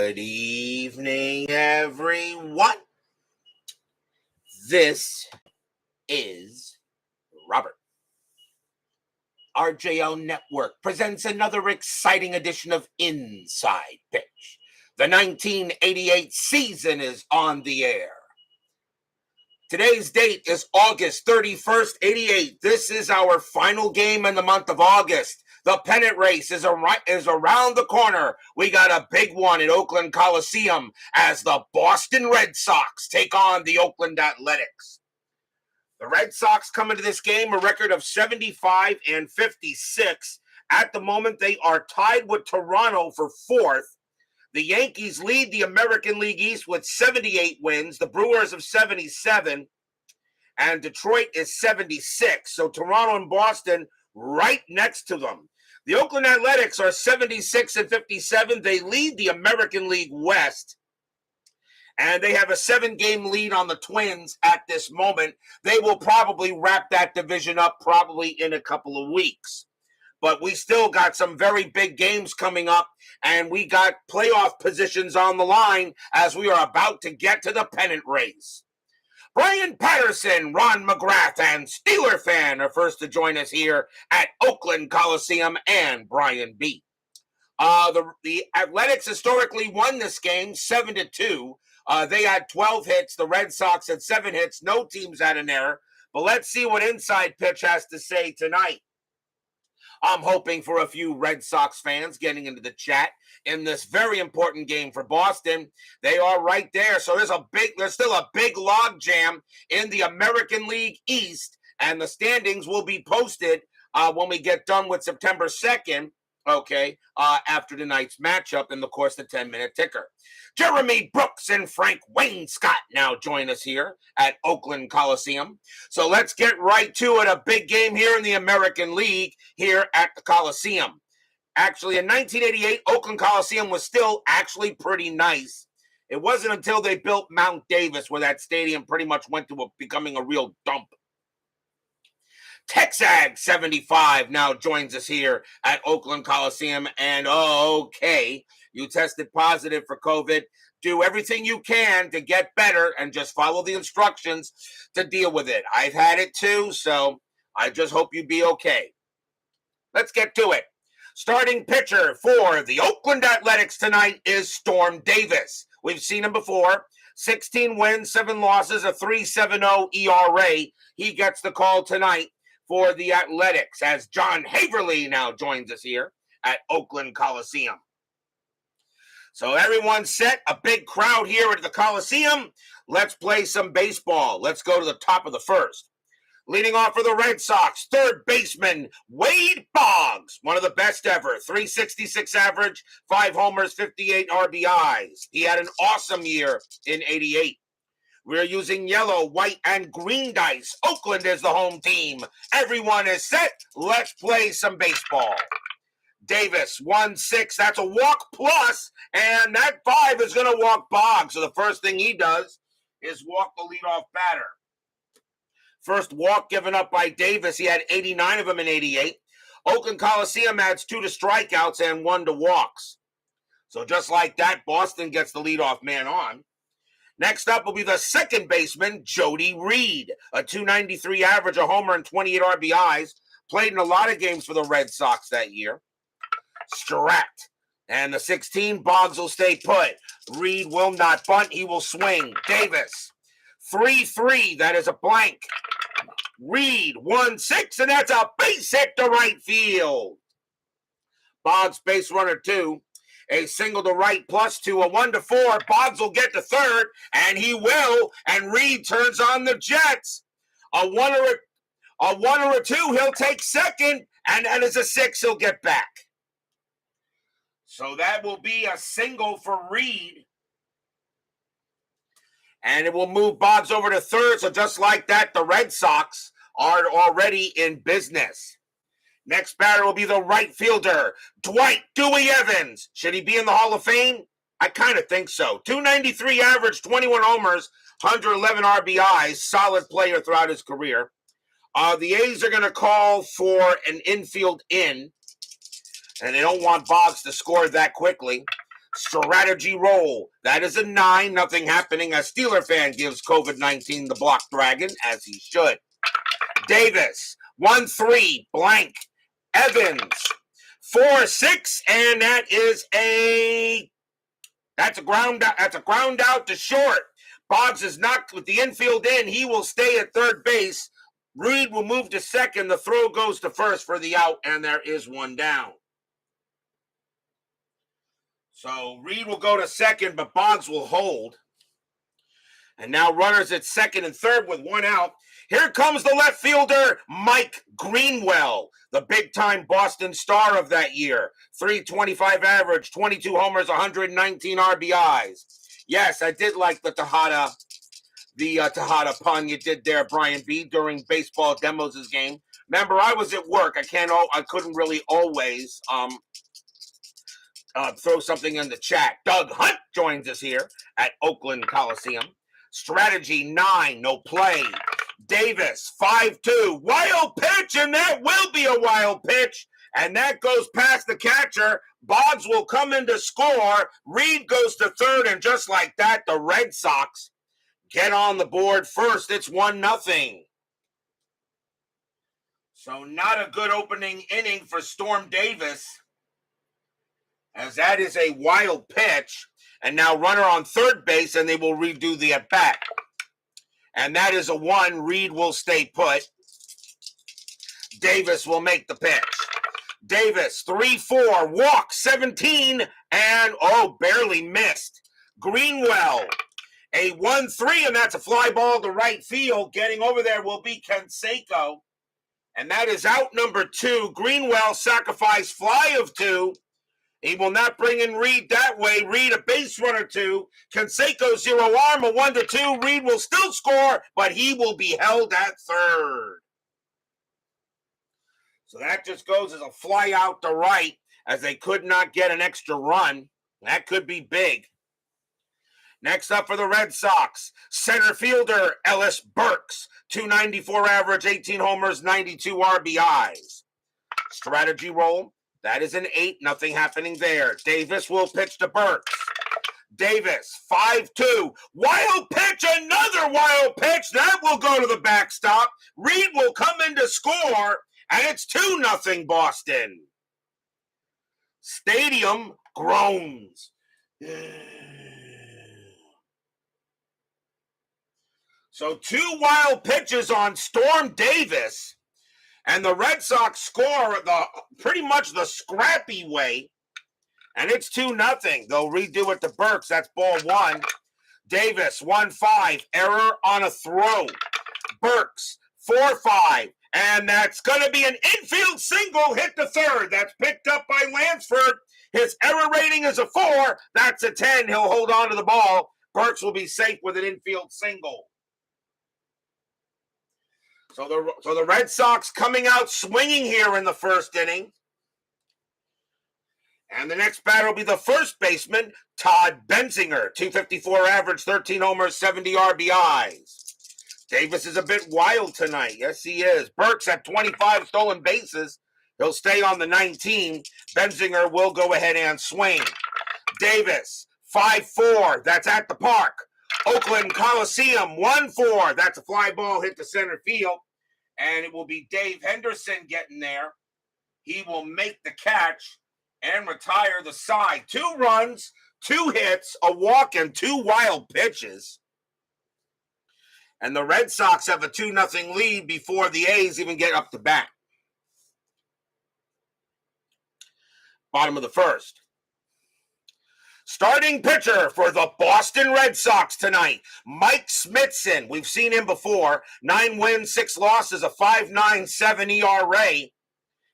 Good evening, everyone. This is Robert. RJO Network presents another exciting edition of Inside Pitch. The 1988 season is on the air. Today's date is August 31st, 88. This is our final game in the month of August. The pennant race is around the corner. We got a big one at Oakland Coliseum as the Boston Red Sox take on the Oakland Athletics. The Red Sox come into this game a record of 75 and 56. At the moment, they are tied with Toronto for fourth. The Yankees lead the American League East with 78 wins. The Brewers have 77. And Detroit is 76. So Toronto and Boston right next to them. The Oakland Athletics are 76 and 57. They lead the American League West. And they have a 7-game lead on the Twins at this moment. They will probably wrap that division up probably in a couple of weeks. But we still got some very big games coming up, and we got playoff positions on the line as we are about to get to the pennant race. Brian Patterson, Ron McGrath, and Steeler Fan are first to join us here at Oakland Coliseum, and Brian B. The Athletics historically won this game 7-2. They had 12 hits. The Red Sox had 7 hits. No teams had an error. But let's see what Inside Pitch has to say tonight. I'm hoping for a few Red Sox fans getting into the chat in this very important game for Boston. They are right there. So there's still a big log jam in the American League East, and the standings will be posted when we get done with September 2nd, after tonight's matchup in the course of the 10-minute ticker. Jeremy Brooks and Frank Wainscott now join us here at Oakland Coliseum. So let's get right to it. A big game here in the American League here at the Coliseum. Actually, in 1988, Oakland Coliseum was still actually pretty nice. It wasn't until they built Mount Davis where that stadium pretty much went to becoming a real dump. Texag 75 now joins us here at Oakland Coliseum. And you tested positive for COVID. Do everything you can to get better and just follow the instructions to deal with it. I've had it too, so I just hope you be okay. Let's get to it. Starting pitcher for the Oakland Athletics tonight is Storm Davis. We've seen him before. 16 wins, 7 losses, a 3.70 ERA. He gets the call tonight for the Athletics as John Haverly now joins us here at Oakland Coliseum. So everyone's set, a big crowd here at the Coliseum. Let's play some baseball. Let's go to the top of the first. Leading off for the Red Sox, third baseman Wade Boggs, one of the best ever, 366 average, 5 homers, 58 RBIs. He had an awesome year in 88. We're using yellow, white, and green dice. Oakland is the home team. Everyone is set. Let's play some baseball. Davis, 1-6. That's a walk plus, and that 5 is going to walk Boggs. So the first thing he does is walk the leadoff batter. First walk given up by Davis. He had 89 of them in 88. Oakland Coliseum adds 2 to strikeouts and 1 to walks. So just like that, Boston gets the leadoff man on. Next up will be the second baseman, Jody Reed, a 293 average, a homer, and 28 RBIs. Played in a lot of games for the Red Sox that year. Strat. And the 16, Boggs will stay put. Reed will not bunt. He will swing. Davis, 3-3. That is a blank. Reed, 1-6, and that's a base hit to right field. Boggs, base runner 2. A single to right, +2, a 1-4. Boggs will get to third, and he will. And Reed turns on the Jets. A one or a 2, he'll take second, and that is a 6. He'll get back. So that will be a single for Reed, and it will move Boggs over to third. So just like that, the Red Sox are already in business. Next batter will be the right fielder, Dwight Dewey Evans. Should he be in the Hall of Fame? I kind of think so. 293 average, 21 homers, 111 RBIs. Solid player throughout his career. The A's are going to call for an infield in, and they don't want Boggs to score that quickly. Strategy roll. That is a 9. Nothing happening as Steeler fan gives COVID-19 the block dragon, as he should. Davis, 1-3, blank. Evans, 4-6, and that's a ground out. That's a ground out to short. Boggs is knocked with the infield in. He will stay at third base. Reed will move to second. The throw goes to first for the out, and there is one down. So Reed will go to second, but Boggs will hold. And now runners at second and third with one out. Here comes the left fielder, Mike Greenwell, the big-time Boston star of that year. 325 average, 22 homers, 119 RBIs. Yes, I did like the Tejada pun you did there, Brian B, during baseball demos' game. Remember, I was at work. I couldn't really always throw something in the chat. Doug Hunt joins us here at Oakland Coliseum. Strategy 9, no play. Davis, 5-2. Wild pitch, and that will be a wild pitch. And that goes past the catcher. Boggs will come in to score. Reed goes to third, and just like that, the Red Sox get on the board first. It's 1-0. So not a good opening inning for Storm Davis, as that is a wild pitch. And now runner on third base, and they will redo the at-bat. And that is a 1. Reed will stay put. Davis will make the pitch. Davis, 3-4, walk, 17, and, barely missed. Greenwell, a 1-3, and that's a fly ball to right field. Getting over there will be Canseco. And that is out number 2. Greenwell, sacrifice fly of 2. He will not bring in Reed that way. Reed, a base runner 2. Canseco, 0 arm, a 1-2. Reed will still score, but he will be held at third. So that just goes as a fly out to right, as they could not get an extra run. That could be big. Next up for the Red Sox, center fielder Ellis Burks, 294 average, 18 homers, 92 RBIs. Strategy roll. That is an 8, nothing happening there. Davis will pitch to Burks. Davis, 5-2. Wild pitch, another wild pitch. That will go to the backstop. Reed will come in to score, and it's 2-0 Boston. Stadium groans. So 2 wild pitches on Storm Davis. And the Red Sox score pretty much the scrappy way. And it's 2-0. They'll redo it to Burks. That's ball 1. Davis, 1-5. Error on a throw. Burks, 4-5. And that's going to be an infield single hit to third. That's picked up by Lansford. His error rating is a 4. That's a 10. He'll hold on to the ball. Burks will be safe with an infield single. So the Red Sox coming out swinging here in the first inning. And the next batter will be the first baseman, Todd Benzinger. 254 average, 13 homers, 70 RBIs. Davis is a bit wild tonight. Yes, he is. Burks at 25 stolen bases. He'll stay on the 19. Benzinger will go ahead and swing. Davis, 5-4. That's at the park. Oakland Coliseum, 1-4. That's a fly ball hit to center field. And it will be Dave Henderson getting there. He will make the catch and retire the side. 2 runs, 2 hits, a walk, and 2 wild pitches. And the Red Sox have a 2-0 lead before the A's even get up to bat. Bottom of the first. Starting pitcher for the Boston Red Sox tonight, Mike Smithson. We've seen him before. 9 wins, 6 losses, a 5.97 ERA.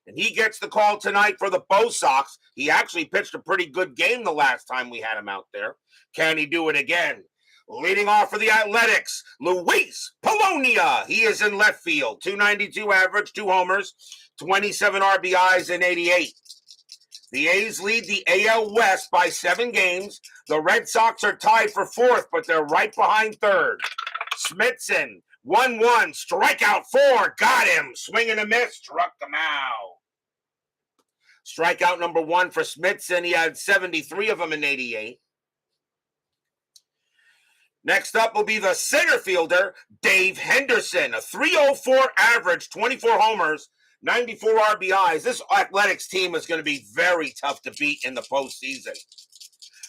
And he gets the call tonight for the Bo Sox. He actually pitched a pretty good game the last time we had him out there. Can he do it again? Leading off for the Athletics, Luis Polonia. He is in left field. 292 average, 2 homers, 27 RBIs, and 88. The A's lead the AL West by 7 games. The Red Sox are tied for 4th, but they're right behind 3rd. Smithson, 1-1, strikeout 4, got him. Swing and a miss, struck him out. Strikeout number 1 for Smithson. He had 73 of them in 88. Next up will be the center fielder, Dave Henderson, a 304 average, 24 homers, 94 RBIs. This Athletics team is going to be very tough to beat in the postseason.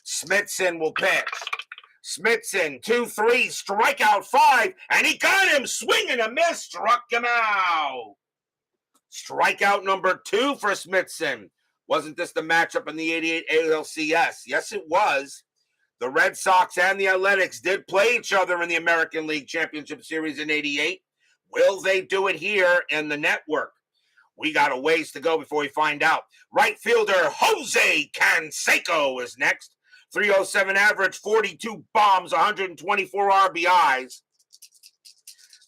Smithson will pitch. Smithson, 2-3, strikeout 5, and he got him, swing and a miss, struck him out. Strikeout number 2 for Smithson. Wasn't this the matchup in the 88 ALCS? Yes, it was. The Red Sox and the Athletics did play each other in the American League Championship Series in 88. Will they do it here in the network? We got a ways to go before we find out. Right fielder Jose Canseco is next. 307 average, 42 bombs, 124 RBIs.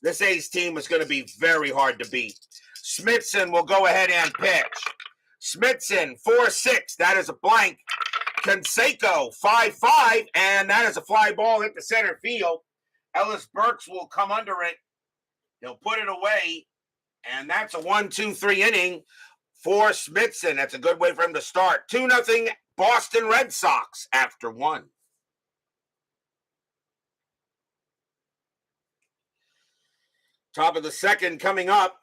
This A's team is going to be very hard to beat. Smithson will go ahead and pitch. Smithson, 4-6. That is a blank. Canseco, 5-5. And that is a fly ball hit the center field. Ellis Burks will come under it. He'll put it away. And that's a 1-2-3 inning for Smithson. That's a good way for him to start. 2-0 Boston Red Sox after 1. Top of the second coming up.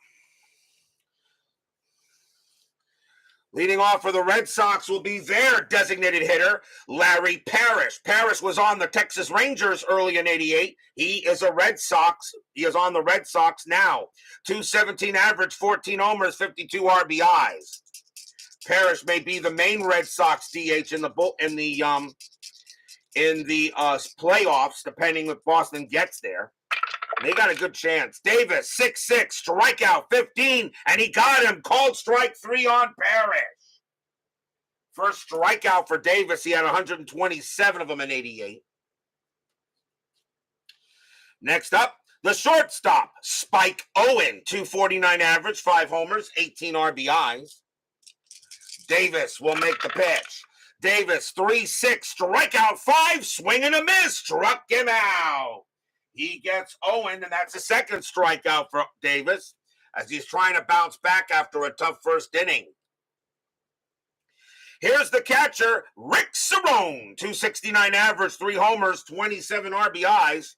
Leading off for the Red Sox will be their designated hitter, Larry Parrish. Parrish was on the Texas Rangers early in 88. He is a Red Sox. He is on the Red Sox now. 217 average, 14 homers, 52 RBIs. Parrish may be the main Red Sox DH in the playoffs, depending if Boston gets there. They got a good chance. Davis, 6-6, strikeout 15, and he got him. Called strike 3 on Parrish. First strikeout for Davis. He had 127 of them in 88. Next up, the shortstop, Spike Owen, 249 average, 5 homers, 18 RBIs. Davis will make the pitch. Davis, 3-6, strikeout 5, swing and a miss, struck him out. He gets Owen, and that's a second strikeout for Davis as he's trying to bounce back after a tough first inning. Here's the catcher, Rick Cerrone, 269 average, 3 homers, 27 RBIs.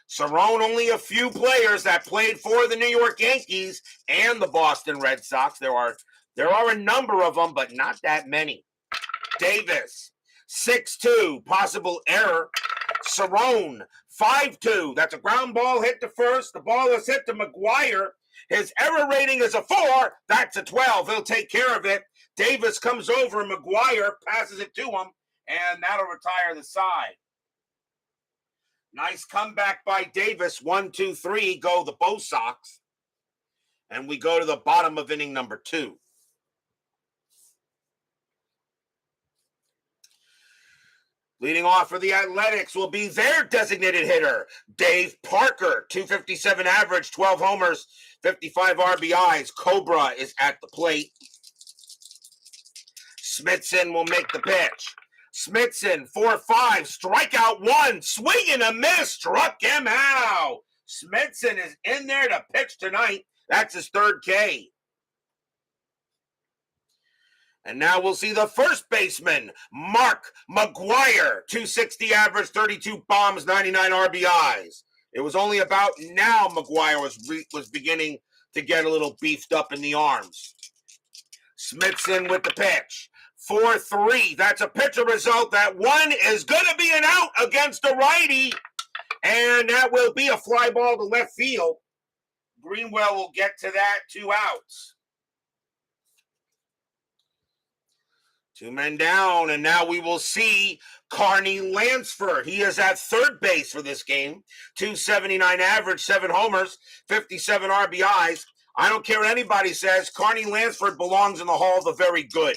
Cerrone, only a few players that played for the New York Yankees and the Boston Red Sox. There are a number of them, but not that many. Davis, 6-2, possible error. Cerrone, 5-2. That's a ground ball hit to first. The ball is hit to McGuire. His error rating is a 4. That's a 12. He'll take care of it. Davis comes over. McGuire passes it to him, and that'll retire the side. Nice comeback by Davis. 1-2-3 go the Bo Sox. And we go to the bottom of inning number 2. Leading off for the Athletics will be their designated hitter, Dave Parker, 257 average, 12 homers, 55 RBIs. Cobra is at the plate. Smithson will make the pitch. Smithson, 4-5, strikeout 1, swing and a miss, struck him out. Smithson is in there to pitch tonight. That's his 3rd K. And now we'll see the first baseman, Mark McGuire, 260 average, 32 bombs, 99 RBIs. It was only about now McGuire was beginning to get a little beefed up in the arms. Smithson with the pitch. 4-3. That's a pitcher result. That one is going to be an out against a righty. And that will be a fly ball to left field. Greenwell will get to that. 2 outs. 2 men down, and now we will see Carney Lansford. He is at 3rd base for this game. 279 average, 7 homers, 57 RBIs. I don't care what anybody says. Carney Lansford belongs in the Hall of the Very Good.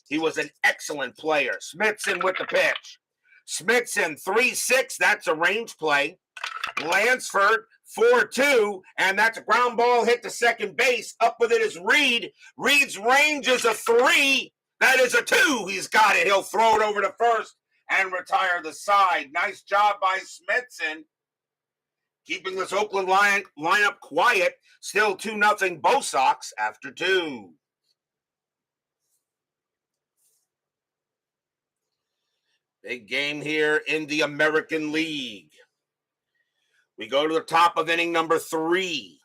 He was an excellent player. Smithson with the pitch. Smithson, 3-6. That's a range play. Lansford, 4-2, and that's a ground ball hit to second base. Up with it is Reed. Reed's range is a 3. That is a 2. He's got it. He'll throw it over to first and retire the side. Nice job by Smithson. Keeping this Oakland lineup quiet. Still 2-0 Bo Sox after 2. Big game here in the American League. We go to the top of inning number 3.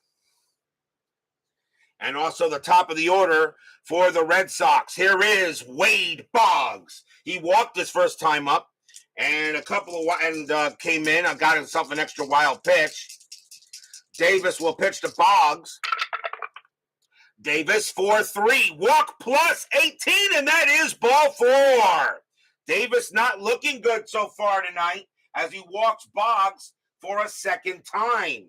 And also the top of the order for the Red Sox. Here is Wade Boggs. He walked his first time up, and came in. I got himself an extra wild pitch. Davis will pitch to Boggs. Davis 4-3, walk plus 18, and that is ball 4. Davis not looking good so far tonight as he walks Boggs for a second time.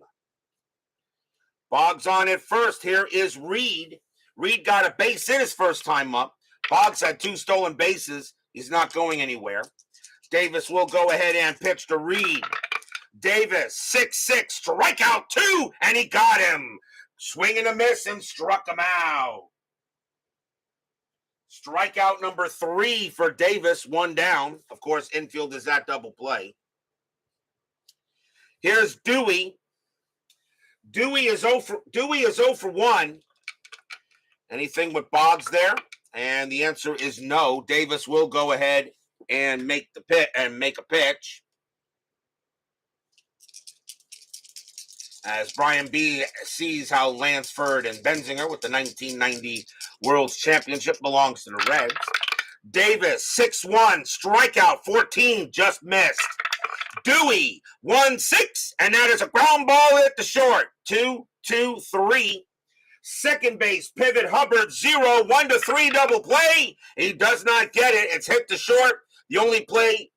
Boggs on at first. Here is Reed. Reed got a base hit his first time up. Boggs had 2 stolen bases. He's not going anywhere. Davis will go ahead and pitch to Reed. Davis, 6-6, strikeout 2, and he got him. Swing and a miss and struck him out. Strikeout number 3 for Davis, 1 down. Of course, infield is that double play. Here's Dewey. Dewey is 0 for 1. Anything with Boggs there? And the answer is no. Davis will go ahead and make a pitch. As Brian B. sees how Lansford and Benzinger with the 1990 World Championship belongs to the Reds. Davis, 6-1, strikeout 14, just missed. Dewey, 1-6, and that is a ground ball at the short. 2-2-3. Second base, pivot Hubbard, 0, 1-3 double play. He does not get it. It's hit to short. The only play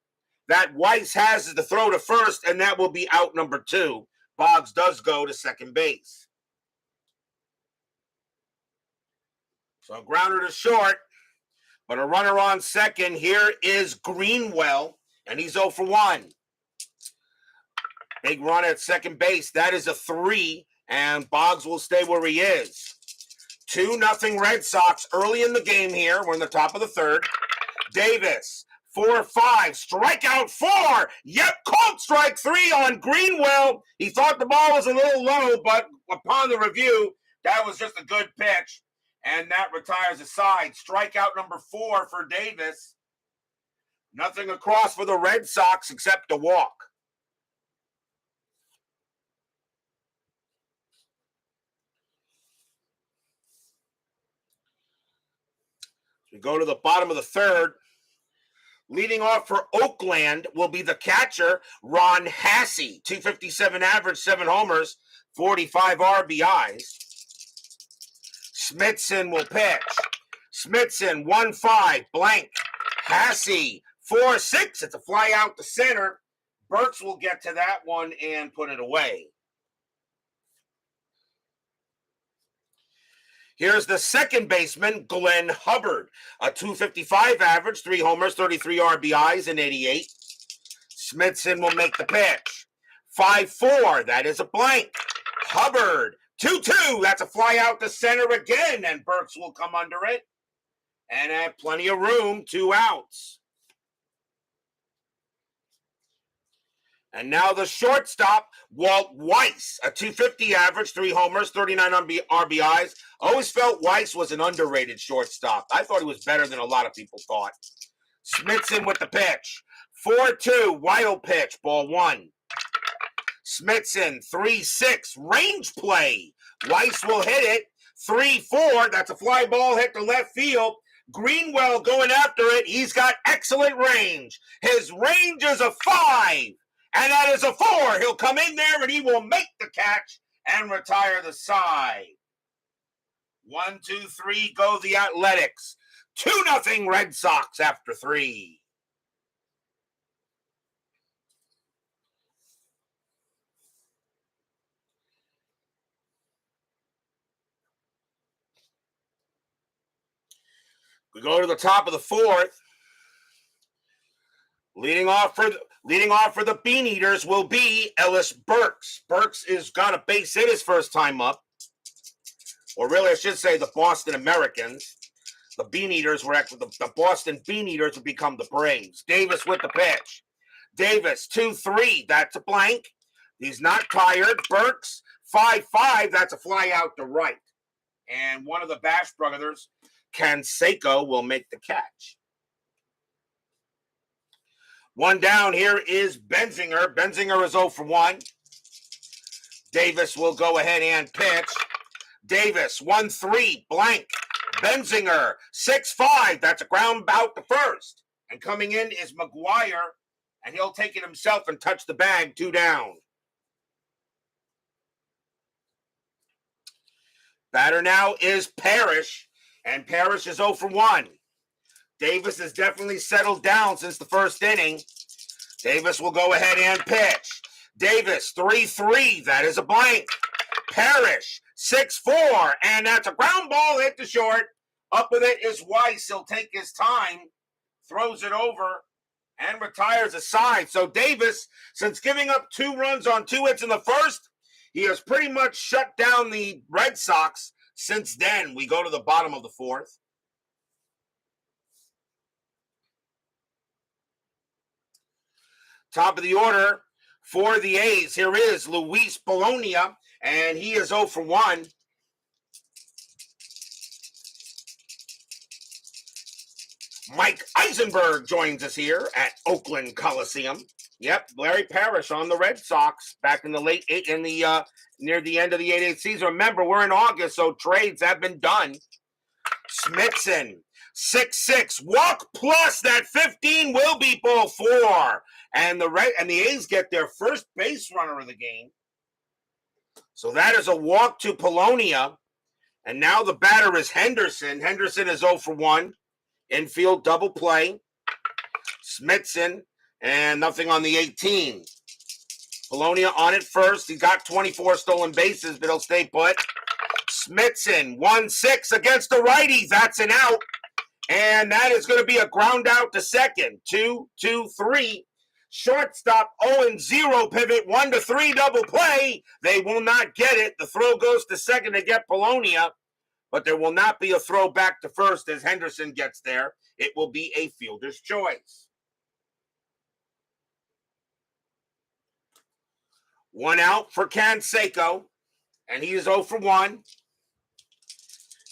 that Weiss has is to throw to first, and that will be out number 2. Boggs does go to second base. So a grounder to short, but a runner on second. Here is Greenwell, and he's 0 for 1. Big run at second base. That is a 3, and Boggs will stay where he is. 2-0 Red Sox early in the game here. We're in the top of the 3rd. Davis, 4-5, strikeout 4. Yep, called strike 3 on Greenwell. He thought the ball was a little low, but upon the review, that was just a good pitch, and that retires the side. Strikeout number 4 for Davis. Nothing across for the Red Sox except a walk. We go to the bottom of the 3rd. Leading off for Oakland will be the catcher, Ron Hassey. 257 average, 7 homers, 45 RBIs. Smithson will pitch. Smithson, 1-5, blank. Hassey, 4-6. It's a fly out to center. Burks will get to that one and put it away. Here's the second baseman, Glenn Hubbard. A 255 average, 3 homers, 33 RBIs, and 88. Smithson will make the pitch. 5-4, that is a blank. Hubbard, 2-2, that's a fly out to center again, and Burks will come under it. And have plenty of room, 2 outs. And now the shortstop, Walt Weiss, a 250 average, 3 homers, 39 RBIs. Always felt Weiss was an underrated shortstop. I thought he was better than a lot of people thought. Smithson with the pitch. 4-2, wild pitch, ball 1. Smithson, 3-6, range play. Weiss will hit it. 3-4, that's a fly ball hit to left field. Greenwell going after it. He's got excellent range. His range is a 5. And that is a 4. He'll come in there and he will make the catch and retire the side. 1, 2, 3, go the Athletics. 2-0 Red Sox after 3. We go to the top of the 4th. Leading off for the Bean Eaters will be Ellis Burks. Burks is got a base hit his first time up. Or really, I should say the Boston Americans. The Bean Eaters were actually the Boston Bean Eaters would become the Braves. Davis with the pitch. Davis, 2-3, that's a blank. He's not tired. Burks, 5-5, that's a fly out to right. And one of the Bash brothers, Canseco, will make the catch. One down. Here is Benzinger. Benzinger is 0 for 1. Davis will go ahead and pitch. Davis, 1-3, blank. Benzinger, 6-5. That's a ground out to first. And coming in is McGuire, and he'll take it himself and touch the bag, 2 down. Batter now is Parrish, and Parrish is 0 for 1. Davis has definitely settled down since the first inning. Davis will go ahead and pitch. Davis, 3-3. That is a blank. Parrish, 6-4. And that's a ground ball hit to short. Up with it is Weiss. He'll take his time, throws it over, and retires a side. So Davis, since giving up 2 runs on 2 hits in the first, he has pretty much shut down the Red Sox. Since then, we go to the bottom of the 4th. Top of the order for the A's. Here is Luis Polonia, and he is 0 for 1. Mike Eisenberg joins us here at Oakland Coliseum. Yep, Larry Parrish on the Red Sox back in the late near the end of the 88 season. Remember, we're in August, so trades have been done. Smithson, 6-6, walk plus that 15 will be ball 4. And the A's get their first base runner of the game. So that is a walk to Polonia. And now the batter is Henderson. Henderson is 0 for 1. Infield double play. Smithson, and nothing on the 18. Polonia on it first. He got 24 stolen bases, but he'll stay put. Smithson, 1-6 against the righty. That's an out. And that is going to be a ground out to second. 2-2-3. Shortstop 0-0 pivot. 1-3 double play. They will not get it. The throw goes to second to get Polonia. But there will not be a throw back to first as Henderson gets there. It will be a fielder's choice. 1 out for Canseco. And he is 0 for 1.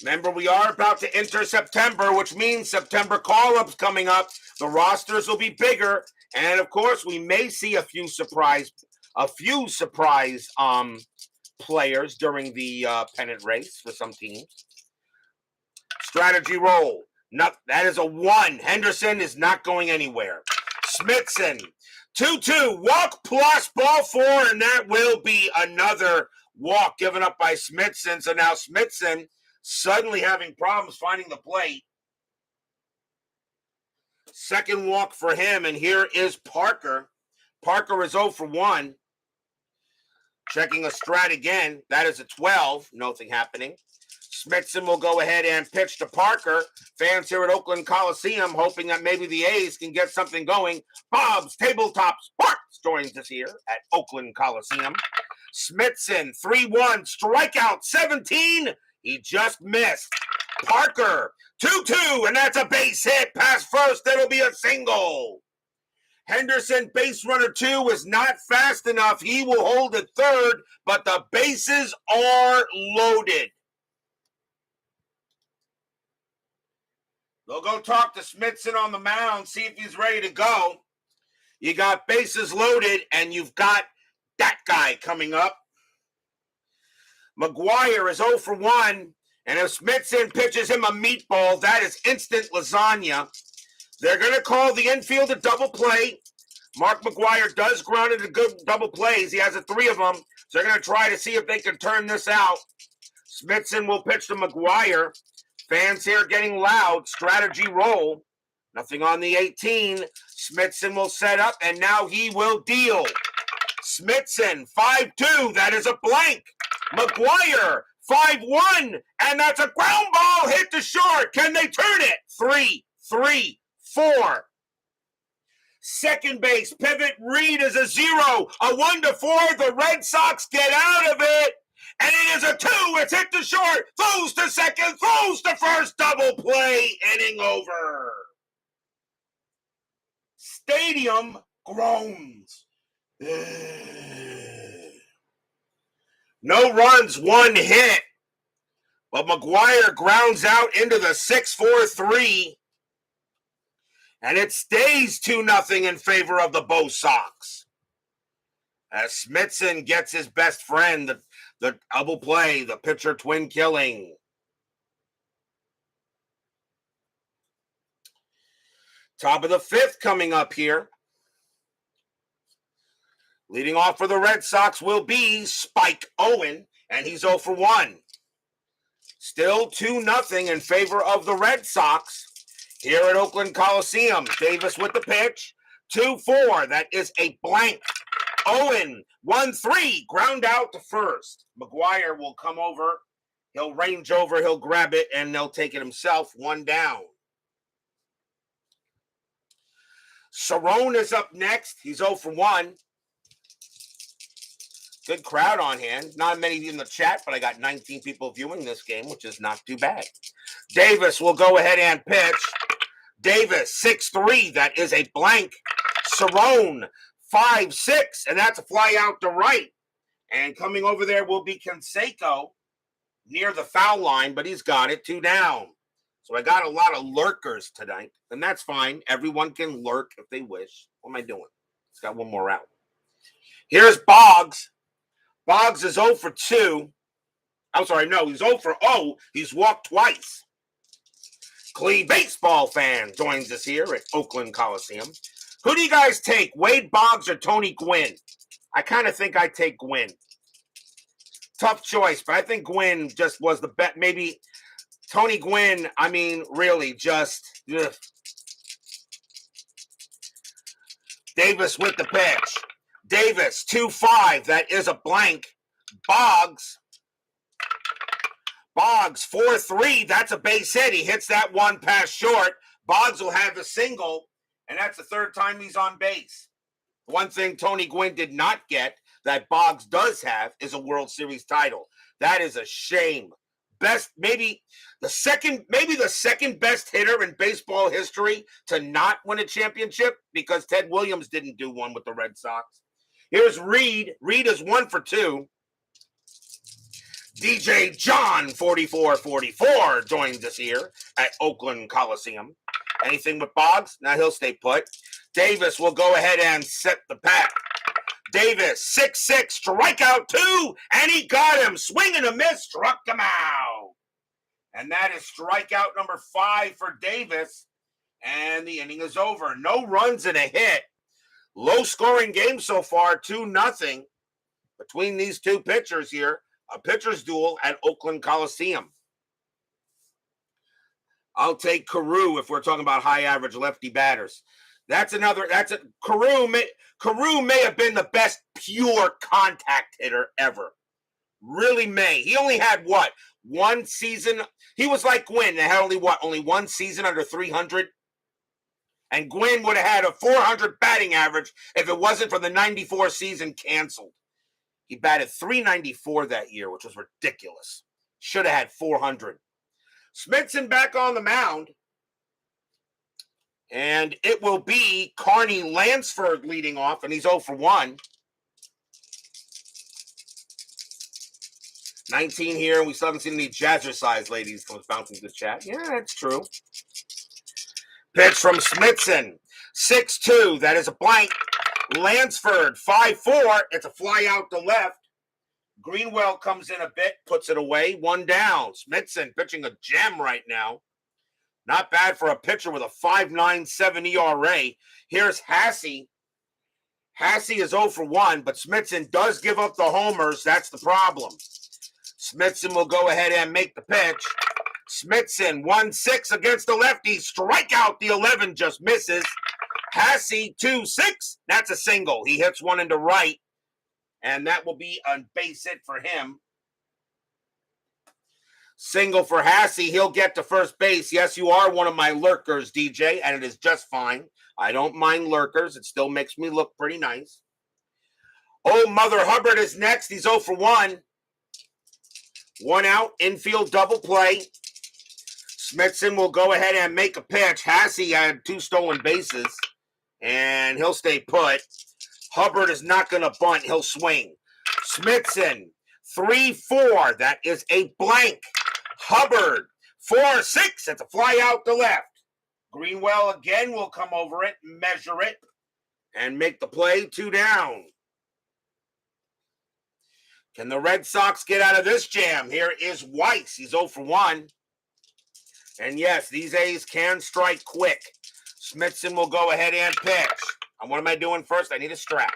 Remember, we are about to enter September, which means September call-ups coming up. The rosters will be bigger. And, of course, we may see a few surprise players during the pennant race for some teams. Strategy roll. That is a 1. Henderson is not going anywhere. Smithson, 2-2. Walk plus ball 4, and that will be another walk given up by Smithson. So now Smithson suddenly having problems finding the plate. Second walk for him, and here is Parker. Parker is 0 for 1. Checking a strat again. That is a 12. Nothing happening. Smithson will go ahead and pitch to Parker. Fans here at Oakland Coliseum hoping that maybe the A's can get something going. Bob's Tabletop Sports joins us here at Oakland Coliseum. Smithson, 3-1, strikeout 17. He just missed. Parker, 2-2, and that's a base hit past first. That'll be a single. Henderson, base runner 2, is not fast enough. He will hold at third, but the bases are loaded. They'll go talk to Smithson on the mound, see if he's ready to go. You got bases loaded, and you've got that guy coming up. McGuire is 0 for 1, and if Smithson pitches him a meatball, that is instant lasagna. They're going to call the infield a double play. Mark McGuire does ground into good double plays. He has 3 of them, so they're going to try to see if they can turn this out. Smithson will pitch to McGuire. Fans here getting loud. Strategy roll. Nothing on the 18. Smithson will set up, and now he will deal. Smithson, 5-2. That is a blank. McGuire, 5-1. And that's a ground ball hit to short. Can they turn it? 3-3-4. Second base, pivot, Reed is a 0. A 1-4. The Red Sox get out of it. And it is a 2. It's hit to short. Throws to second. Throws to first. Double play. Inning over. Stadium groans. No runs, 1 hit. But McGuire grounds out into the 6-4-3. And it stays 2-0 in favor of the Bo Sox. As Smithson gets his best friend, the double play, the pitcher twin killing. Top of the fifth coming up here. Leading off for the Red Sox will be Spike Owen, and he's 0 for 1. Still 2-0 in favor of the Red Sox here at Oakland Coliseum. Davis with the pitch. 2-4. That is a blank. Owen, 1-3. Ground out to first. McGuire will come over. He'll range over. He'll grab it, and they'll take it himself. 1 down. Cerrone is up next. He's 0 for 1. Good crowd on hand. Not many in the chat, but I got 19 people viewing this game, which is not too bad. Davis will go ahead and pitch. Davis, 6-3. That is a blank. Cerrone, 5-6. And that's a fly out to right. And coming over there will be Canseco near the foul line, but he's got it. 2 down. So I got a lot of lurkers tonight, and that's fine. Everyone can lurk if they wish. What am I doing? It's got one more out. Here's Boggs. Boggs is 0 for 2. I'm sorry, no, he's 0 for 0. He's walked twice. Clee baseball fan joins us here at Oakland Coliseum. Who do you guys take, Wade Boggs or Tony Gwynn? I kind of think I take Gwynn. Tough choice, but I think Gwynn just was the bet. Maybe Tony Gwynn, I mean, really just. Ugh. Davis with the pitch. Davis, 2-5. That is a blank. Boggs. Boggs, 4-3. That's a base hit. He hits that one pass short. Boggs will have a single, and that's the third time he's on base. One thing Tony Gwynn did not get that Boggs does have is a World Series title. That is a shame. Maybe the second best hitter in baseball history to not win a championship, because Ted Williams didn't do one with the Red Sox. Here's Reed. Reed is 1 for 2. DJ John 4444 joins us here at Oakland Coliseum. Anything with Boggs? Now he'll stay put. Davis will go ahead and set the pack. Davis, 6-6, strikeout 2, and he got him. Swing and a miss, struck him out. And that is strikeout number 5 for Davis. And the inning is over. No runs and a hit. Low-scoring game so far, 2-0 between these two pitchers here. A pitcher's duel at Oakland Coliseum. I'll take Carew if we're talking about high-average lefty batters. Carew may have been the best pure contact hitter ever. Really may. He only had, one season? He was like Gwynn. They had only one season under 300? And Gwynn would have had a 400 batting average if it wasn't for the 94 season canceled. He batted .394 that year, which was ridiculous. Should have had 400. Smithson back on the mound. And it will be Carney Lansford leading off, and he's 0 for 1. 19 here, and we still haven't seen any jazzercise ladies bouncing to the chat. Yeah, that's true. Pitch from Smithson, 6-2. That is a blank. Lansford, 5-4. It's a fly out to left. Greenwell comes in a bit, puts it away. 1 down. Smithson pitching a gem right now. Not bad for a pitcher with a 5.97 ERA. Here's Hassey. Hassey is 0 for 1, but Smithson does give up the homers. That's the problem. Smithson will go ahead and make the pitch. Smithson, 1-6 against the lefty. Strikeout, the 11 just misses. Hassey, 2-6. That's a single. He hits one into right, and that will be a base hit for him. Single for Hassey. He'll get to first base. Yes, you are one of my lurkers, DJ, and it is just fine. I don't mind lurkers. It still makes me look pretty nice. Old Mother Hubbard is next. He's 0 for 1. 1 out, infield double play. Smithson will go ahead and make a pitch. Hassey had 2 stolen bases, and he'll stay put. Hubbard is not going to bunt. He'll swing. Smithson, 3-4. That is a blank. Hubbard, 4-6. That's a fly out to left. Greenwell again will come over it, measure it, and make the play. 2 down. Can the Red Sox get out of this jam? Here is Weiss. He's 0 for 1. And yes, these A's can strike quick. Smithson will go ahead and pitch. And what am I doing first? I need a strat.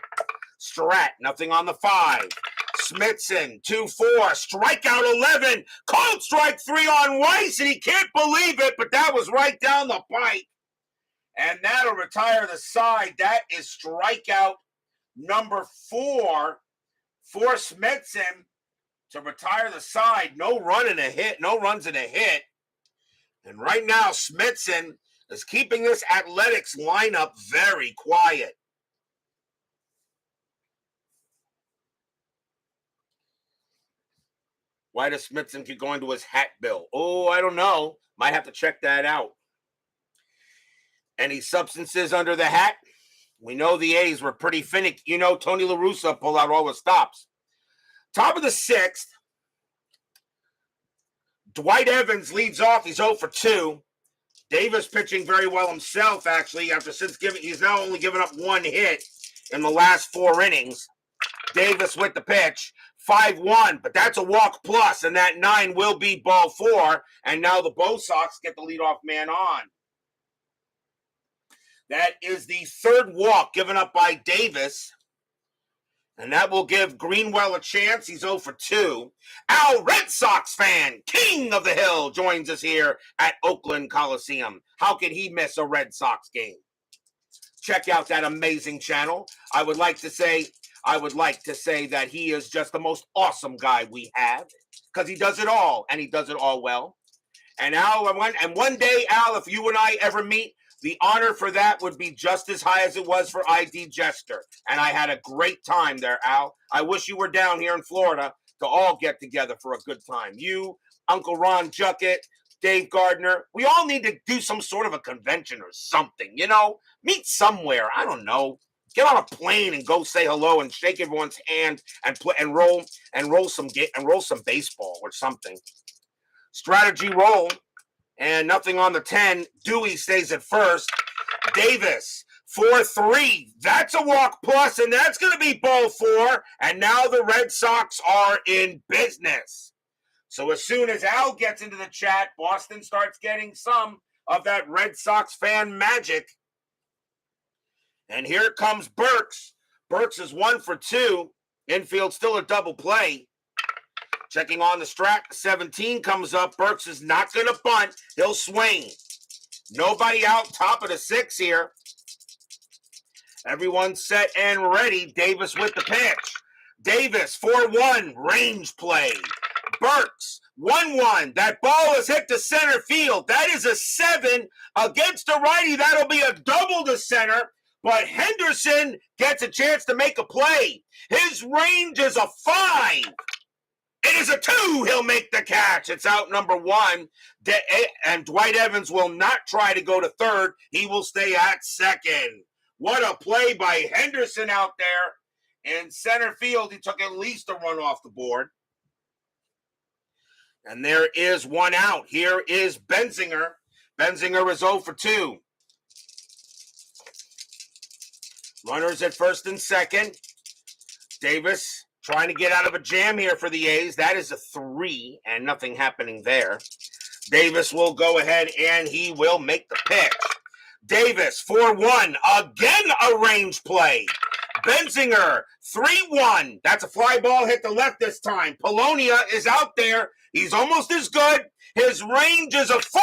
Strat, nothing on the 5. Smithson, 2-4, strikeout 11, called strike 3 on Weiss, and he can't believe it, but that was right down the pipe. And that'll retire the side. That is strikeout number 4 for Smithson to retire the side. No run and a hit, no runs and a hit. And right now, Smithson is keeping this Athletics lineup very quiet. Why does Smithson keep going to his hat bill? Oh, I don't know. Might have to check that out. Any substances under the hat? We know the A's were pretty finicky. You know, Tony La Russa pulled out all the stops. Top of the 6th. Dwight Evans leads off. He's 0 for 2. Davis pitching very well himself, actually. He's now only given up 1 hit in the last 4 innings. Davis with the pitch. 5-1, but that's a walk plus, and that 9 will be ball 4, and now the Bo Sox get the leadoff man on. That is the 3rd walk given up by Davis, and that will give Greenwell a chance. He's 0 for 2. Al, Red Sox fan, king of the hill, joins us here at Oakland Coliseum. How could he miss a Red Sox game? Check out that amazing channel. I would like to say that he is just the most awesome guy we have, because he does it all, and he does it all well. And Al, one day, Al, if you and I ever meet, the honor for that would be just as high as it was for ID Jester. And I had a great time there, Al. I wish you were down here in Florida to all get together for a good time. You, Uncle Ron Juckett, Dave Gardner, we all need to do some sort of a convention or something, you know? Meet somewhere, I don't know. Get on a plane and go say hello and shake everyone's hand and play and roll some baseball or something. Strategy roll, and nothing on the 10. Dewey stays at first. Davis 4-3. That's a walk plus, and that's going to be ball 4. And now the Red Sox are in business. So as soon as Al gets into the chat, Boston starts getting some of that Red Sox fan magic. And here comes Burks. Burks is 1 for 2. Infield still a double play. Checking on the strat. 17 comes up. Burks is not going to bunt. He'll swing. Nobody out. Top of the 6 here. Everyone set and ready. Davis with the pitch. Davis 4-1. Range play. Burks 1-1. That ball is hit to center field. That is a 7 against a righty. That'll be a double to center. But Henderson gets a chance to make a play. His range is a 5. It is a 2. He'll make the catch. It's out number 1. And Dwight Evans will not try to go to 3rd. He will stay at 2nd. What a play by Henderson out there. In center field, he took at least a run off the board. And there is 1 out. Here is Benzinger. Benzinger is 0 for 2. Runners at 1st and 2nd. Davis trying to get out of a jam here for the A's. That is a 3, and nothing happening there. Davis will go ahead, and he will make the pitch. Davis, 4-1. Again, a range play. Benzinger, 3-1. That's a fly ball hit the left this time. Polonia is out there. He's almost as good. His range is a 4.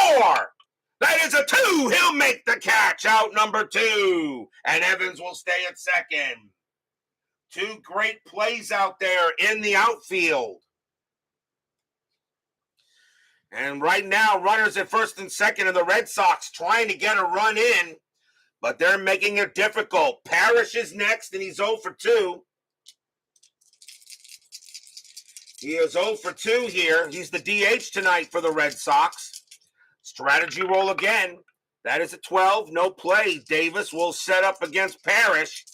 That is a 2. He'll make the catch. Out number 2. And Evans will stay at 2nd. 2 great plays out there in the outfield. And right now, runners at 1st and 2nd, and the Red Sox trying to get a run in, but they're making it difficult. Parrish is next, and he's 0 for 2. He is 0 for 2 here. He's the DH tonight for the Red Sox. Strategy roll again. That is a 12. No play. Davis will set up against Parrish.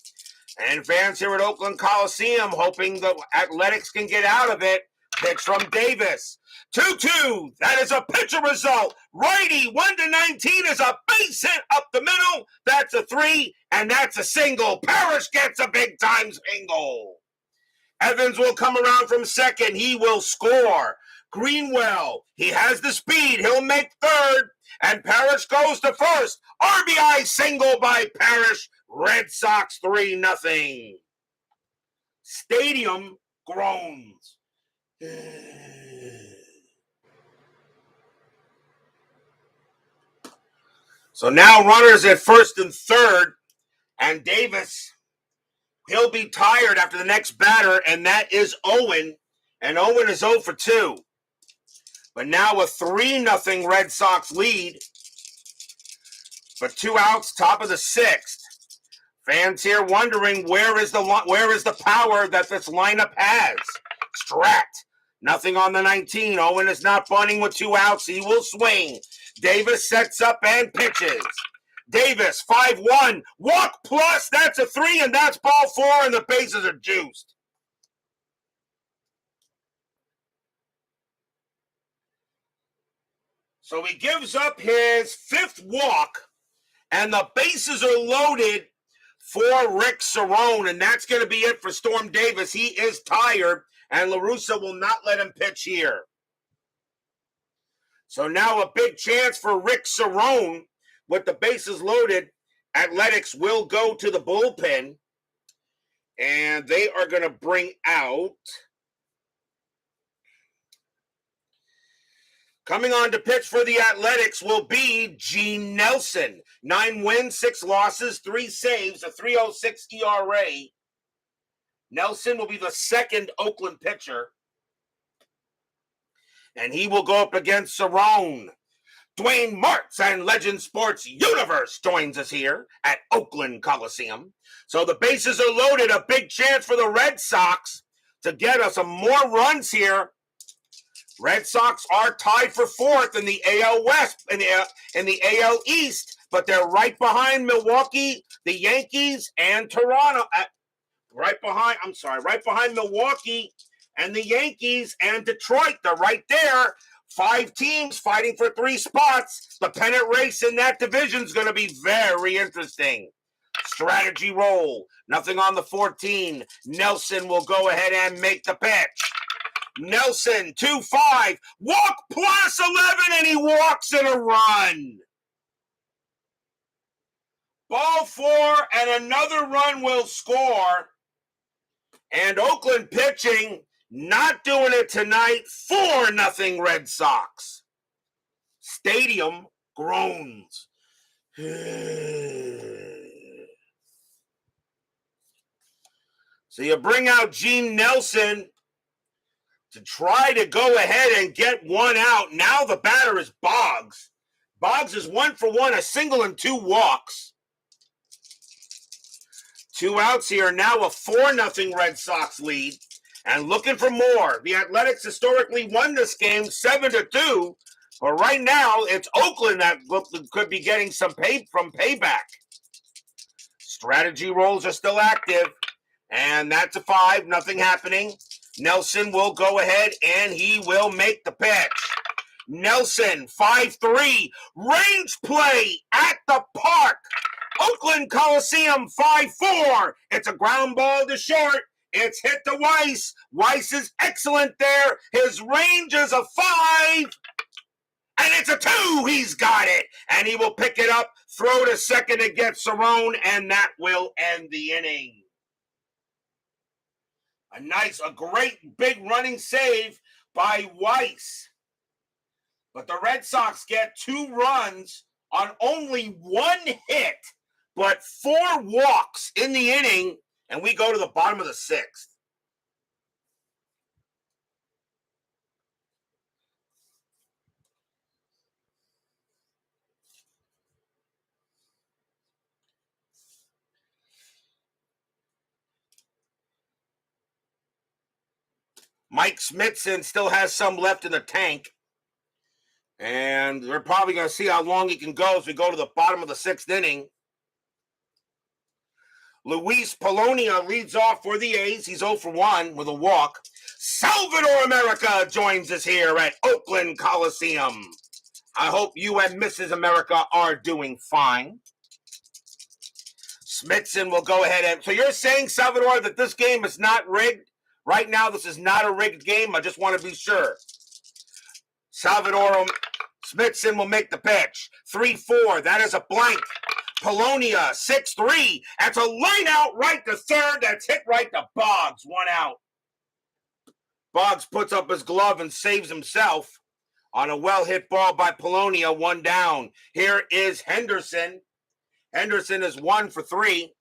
And fans here at Oakland Coliseum hoping the Athletics can get out of it. Pitch from Davis. 2-2. That is a pitcher result. Righty 1-19 is a base hit up the middle. That's a 3, and that's a single. Parrish gets a big time single. Evans will come around from second. He will score. Greenwell, he has the speed. He'll make third. And Parrish goes to first. RBI single by Parrish. Red Sox 3-0. Stadium groans. So now runners at first and third. And Davis, he'll be tired after the next batter, and that is Owen. And Owen is 0 for 2. But now a 3-0 Red Sox lead. For 2 outs, top of the 6th. Fans here wondering where is the power that this lineup has. Strat, nothing on the 19. Owen is not bunting with 2 outs. He will swing. Davis sets up and pitches. Davis, 5-1. Walk plus, that's a 3, and that's ball 4, and the bases are juiced. So he gives up his 5th walk, and the bases are loaded for Rick Cerrone, and that's going to be it for Storm Davis. He is tired, and La Russa will not let him pitch here. So now a big chance for Rick Cerrone. With the bases loaded, Athletics will go to the bullpen, and they are going to bring out... Coming on to pitch for the Athletics will be Gene Nelson. 9 wins, 6 losses, 3 saves, a 3.06 ERA. Nelson will be the second Oakland pitcher. And he will go up against Cerrone. Dwayne Martz and Legend Sports Universe joins us here at Oakland Coliseum. So the bases are loaded. A big chance for the Red Sox to get us some more runs here. Red Sox are tied for 4th in the AL West, in the AL East, but they're right behind Milwaukee, the Yankees, and Toronto. Right behind Milwaukee and the Yankees and Detroit. They're right there. 5 teams fighting for 3 spots. The pennant race in that division is going to be very interesting. Strategy roll. Nothing on the 14. Nelson will go ahead and make the pitch. Nelson, 2-5, walk plus 11, and he walks in a run. Ball 4, and another run will score. And Oakland pitching, not doing it tonight, 4-0 Red Sox. Stadium groans. So you bring out Gene Nelson to try to go ahead and get 1 out. Now the batter is Boggs. Boggs is 1 for 1, a single and 2 walks. 2 outs here. Now a 4-0 Red Sox lead. And looking for more. The Athletics historically won this game 7-2. But right now, it's Oakland that could be getting some payback. Strategy rolls are still active. And that's a 5, nothing happening. Nelson will go ahead and he will make the pitch. Nelson, 5-3, range play at the park. Oakland Coliseum, 5-4. It's a ground ball to short. It's hit to Weiss. Weiss is excellent there. His range is a 5. And it's a 2. He's got it. And he will pick it up, throw to second against Cerrone, and that will end the inning. A great big running save by Weiss. But the Red Sox get 2 runs on only 1 hit, but 4 walks in the inning, and we go to the bottom of the 6th. Mike Smithson still has some left in the tank. And we're probably going to see how long he can go as we go to the bottom of the 6th inning. Luis Polonia leads off for the A's. He's 0 for 1 with a walk. Salvador America joins us here at Oakland Coliseum. I hope you and Mrs. America are doing fine. Smithson will go ahead and... So you're saying, Salvador, that this game is not rigged? Right now, this is not a rigged game? I just want to be sure. Salvador Smithson will make the pitch. 3-4. That is a blank. Polonia, 6-3. That's a line out right to third. That's hit right to Boggs. 1 out. Boggs puts up his glove and saves himself on a well-hit ball by Polonia. 1 down. Here is Henderson. Henderson is 1 for 3.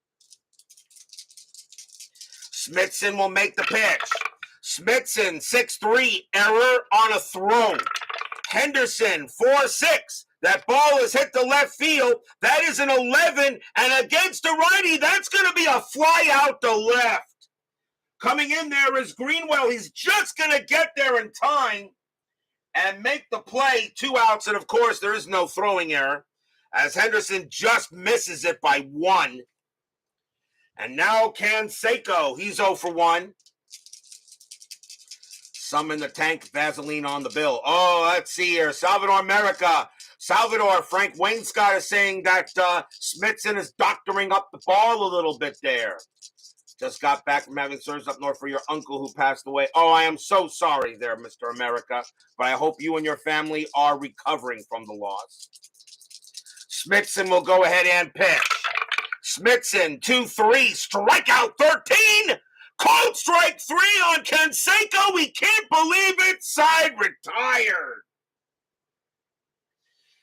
Smithson will make the pitch. Smithson, 6-3. Error on a throw. Henderson, 4-6. That ball is hit to left field. That is an 11. And against the righty, that's going to be a fly out to left. Coming in there is Greenwell. He's just going to get there in time and make the play. 2 outs. And, of course, there is no throwing error, as Henderson just misses it by 1. And now Canseco, he's 0 for 1. Some in the tank, Vaseline on the bill. Oh, let's see here. Salvador America. Salvador, Frank Wainscott is saying that Smithson is doctoring up the ball a little bit there. Just got back from having service up north for your uncle who passed away. Oh, I am so sorry there, Mr. America. But I hope you and your family are recovering from the loss. Smithson will go ahead and pitch. Smithson, 2-3, strikeout 13. Cold strike 3 on Canseco. We can't believe it. Side retired.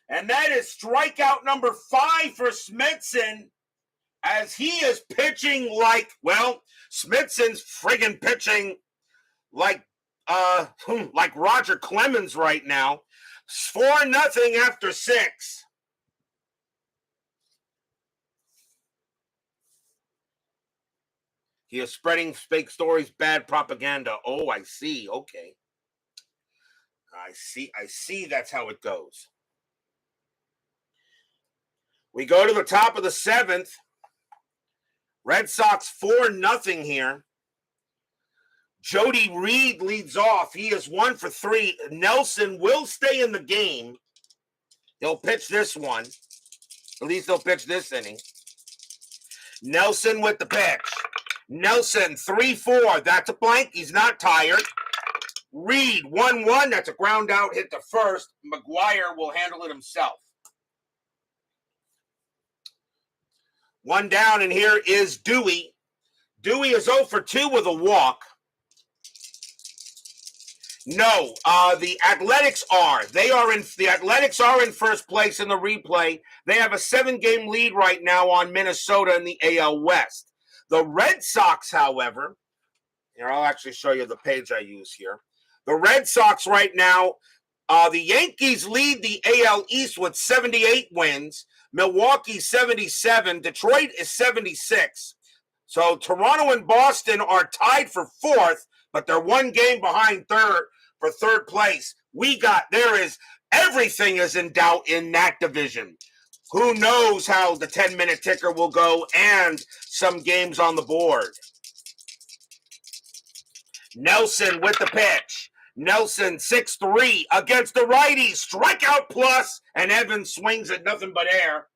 And that is strikeout number 5 for Smithson, as he is pitching like, well, Smithson's friggin' pitching like Roger Clemens right now. 4-0 after 6. He is spreading fake stories, bad propaganda. Oh, I see. Okay. I see that's how it goes. We go to the top of the 7th. Red Sox 4-0 here. Jody Reed leads off. He is 1 for 3. Nelson will stay in the game. He'll pitch this one. At least he'll pitch this inning. Nelson with the pitch. Nelson, 3-4. That's a blank. He's not tired. Reed, 1-1. That's a ground out hit to first. McGuire will handle it himself. 1 down, and here is Dewey. Dewey is 0 for 2 with a walk. No, the Athletics are. The Athletics are in first place in the replay. They have a 7-game lead right now on Minnesota in the AL West. The Red Sox, however, here, I'll actually show you the page I use here. The Red Sox right now, the Yankees lead the AL East with 78 wins. Milwaukee, 77. Detroit is 76. So Toronto and Boston are tied for 4th, but they're 1 game behind third for 3rd place. Everything is in doubt in that division. Who knows how the 10-minute ticker will go and some games on the board. Nelson with the pitch. Nelson, 6-3 against the righty. Strikeout plus, and Evans swings at nothing but air.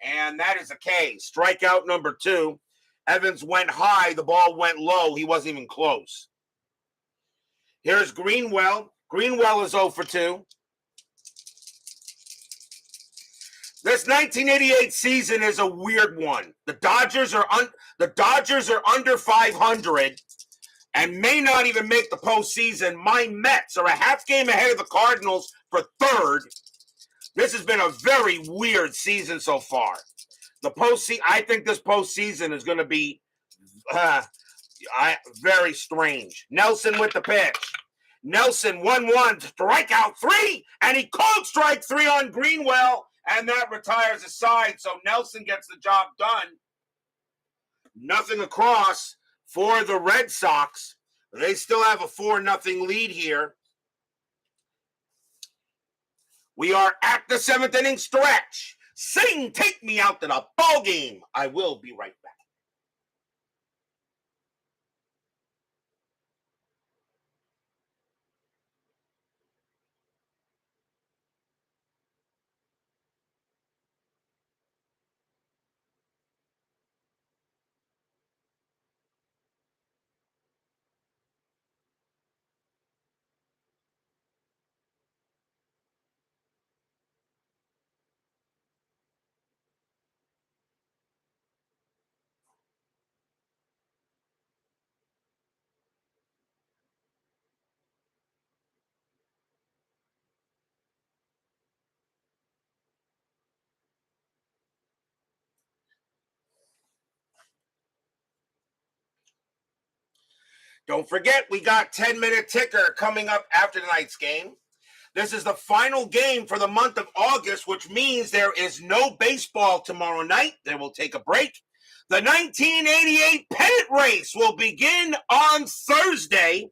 And that is a K. Strikeout number 2. Evans went high. The ball went low. He wasn't even close. Here's Greenwell. Greenwell is 0 for 2. This 1988 season is a weird one. The Dodgers are under 500 and may not even make the postseason. My Mets are a half game ahead of the Cardinals for 3rd. This has been a very weird season so far. I think this postseason is going to be very strange. Nelson with the pitch. Nelson, 1-1, strikeout 3, and he cold strike 3 on Greenwell. And that retires a side, so Nelson gets the job done. Nothing across for the Red Sox. They still have a 4-0 lead here. We are at the 7th inning stretch. Sing, take me out to the ball game. I will be right back. Don't forget, we got 10-minute ticker coming up after tonight's game. This is the final game for the month of August, which means there is no baseball tomorrow night. They will take a break. The 1988 pennant race will begin on Thursday,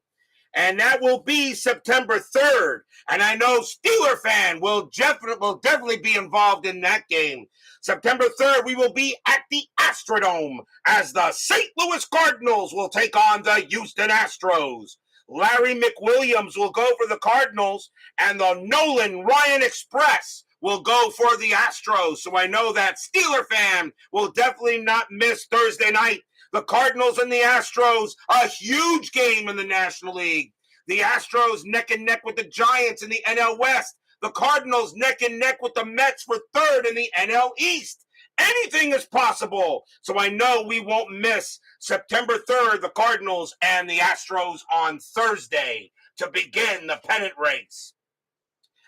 and that will be September 3rd. And I know Steeler fan will definitely be involved in that game. September 3rd, we will be at the Astrodome as the St. Louis Cardinals will take on the Houston Astros. Larry McWilliams will go for the Cardinals, and the Nolan Ryan Express will go for the Astros. So I know that Steeler fan will definitely not miss Thursday night. The Cardinals and the Astros, a huge game in the National League. The Astros neck and neck with the Giants in the NL West. The Cardinals neck and neck with the Mets for third in the NL East. Anything is possible. So I know we won't miss September 3rd, the Cardinals and the Astros on Thursday to begin the pennant race.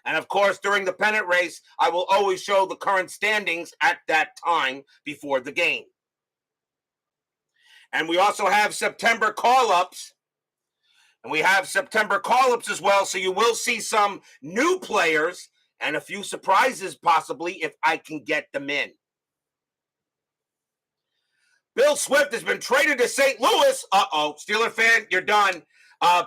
And of course, during the pennant race, I will always show the current standings at that time before the game. And we also have September call-ups. And we have September call-ups as well, so you will see some new players and a few surprises possibly if I can get them in. Bill Swift has been traded to St. Louis. Steeler fan, you're done.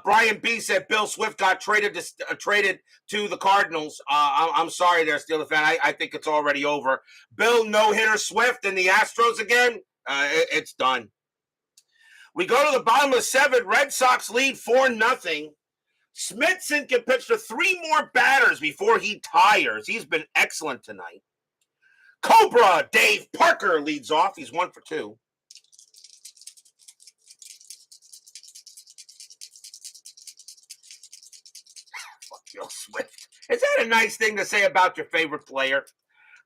Brian B. said Bill Swift got traded to the Cardinals. I'm sorry there, Steeler fan. I think it's already over. Bill no-hitter Swift and the Astros again. It's done. We go to the bottom of 7. Red Sox lead 4-0. Smithson can pitch to 3 more batters before he tires. He's been excellent tonight. Cobra Dave Parker leads off. He's 1 for 2. Fuck Bill Swift. Is that a nice thing to say about your favorite player?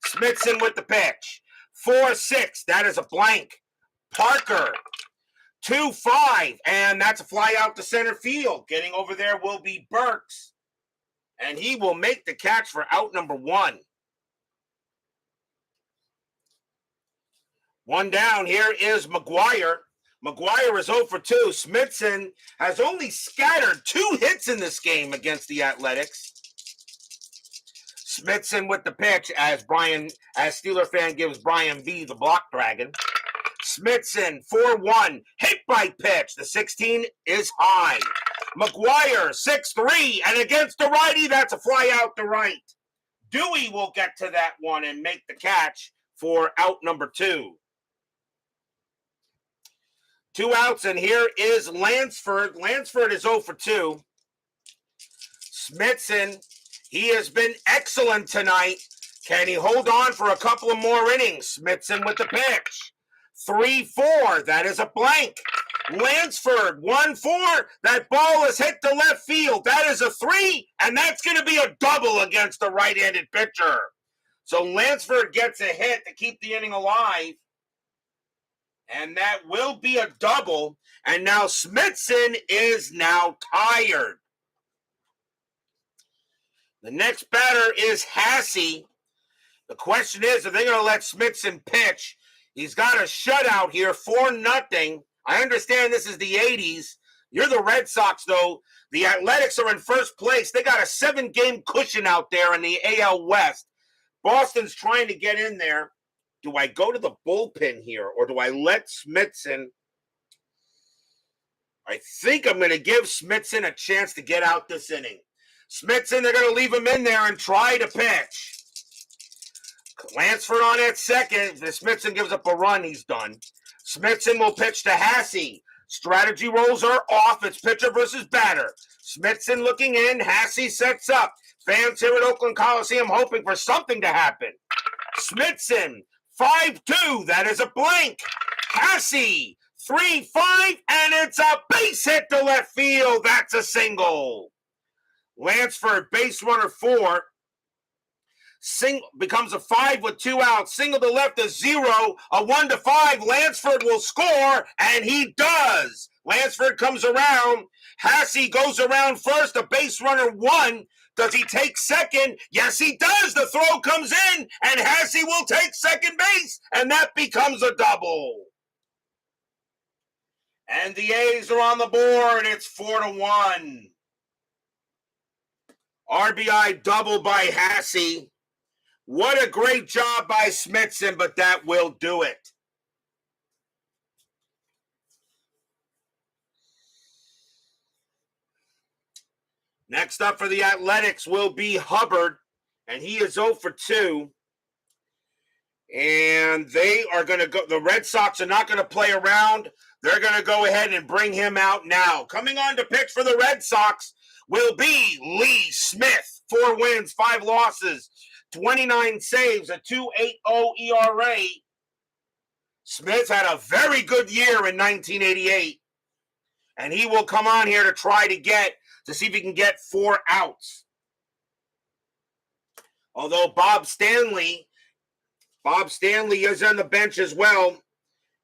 Smithson with the pitch. 4-6. That is a blank. Parker. 2-5, and that's a fly out to center field. Getting over there will be Burks, and he will make the catch for out number 1. 1 down. Here is McGuire. McGuire is 0 for 2. Smithson has only scattered 2 hits in this game against the Athletics. Smithson with the pitch as Steeler fan gives Brian B. the block dragon. Smithson, 4-1, hit by pitch. The 16 is high. McGuire, 6-3, and against the righty, that's a fly out to right. Dewey will get to that one and make the catch for out number 2. 2 outs, and here is Lansford. Lansford is 0 for 2. Smithson, he has been excellent tonight. Can he hold on for a couple of more innings? Smithson with the pitch. 3-4, that is a blank. Lansford, 1-4, that ball is hit to left field. That is a 3, and that's going to be a double against the right-handed pitcher. So Lansford gets a hit to keep the inning alive, and that will be a double. And now Smithson is now tired. The next batter is Hassey. The question is, are they going to let Smithson pitch? He's got a shutout here, 4-0. I understand this is the 80s. You're the Red Sox, though. The Athletics are in first place. They got a 7-game cushion out there in the AL West. Boston's trying to get in there. Do I go to the bullpen here, or do I let Smithson? I think I'm going to give Smithson a chance to get out this inning. Smithson, they're going to leave him in there and try to pitch. Lansford on at second. If Smithson gives up a run, he's done. Smithson will pitch to Hassey. Strategy rolls are off. It's pitcher versus batter. Smithson looking in. Hassey sets up. Fans here at Oakland Coliseum hoping for something to happen. Smithson, 5-2. That is a blank. Hassey, 3-5. And it's a base hit to left field. That's a single. Lansford, base runner 4. Becomes a 5 with 2 outs. Single to left is 0. A 1-5. Lansford will score, and he does. Lansford comes around. Hassey goes around first. A base runner 1. Does he take second? Yes, he does. The throw comes in, and Hassey will take second base, and that becomes a double. And the A's are on the board. It's 4-1. RBI double by Hasse. What a great job by Smithson, but that will do it. Next up for the Athletics will be Hubbard, and he is 0 for 2. And they are going to go, the Red Sox are not going to play around. They're going to go ahead and bring him out now. Coming on to pitch for the Red Sox will be Lee Smith. 4 wins, 5 losses, 29 saves, a 2.80 ERA. Smith had a very good year in 1988. And he will come on here to try to see if he can get 4 outs. Although Bob Stanley is on the bench as well.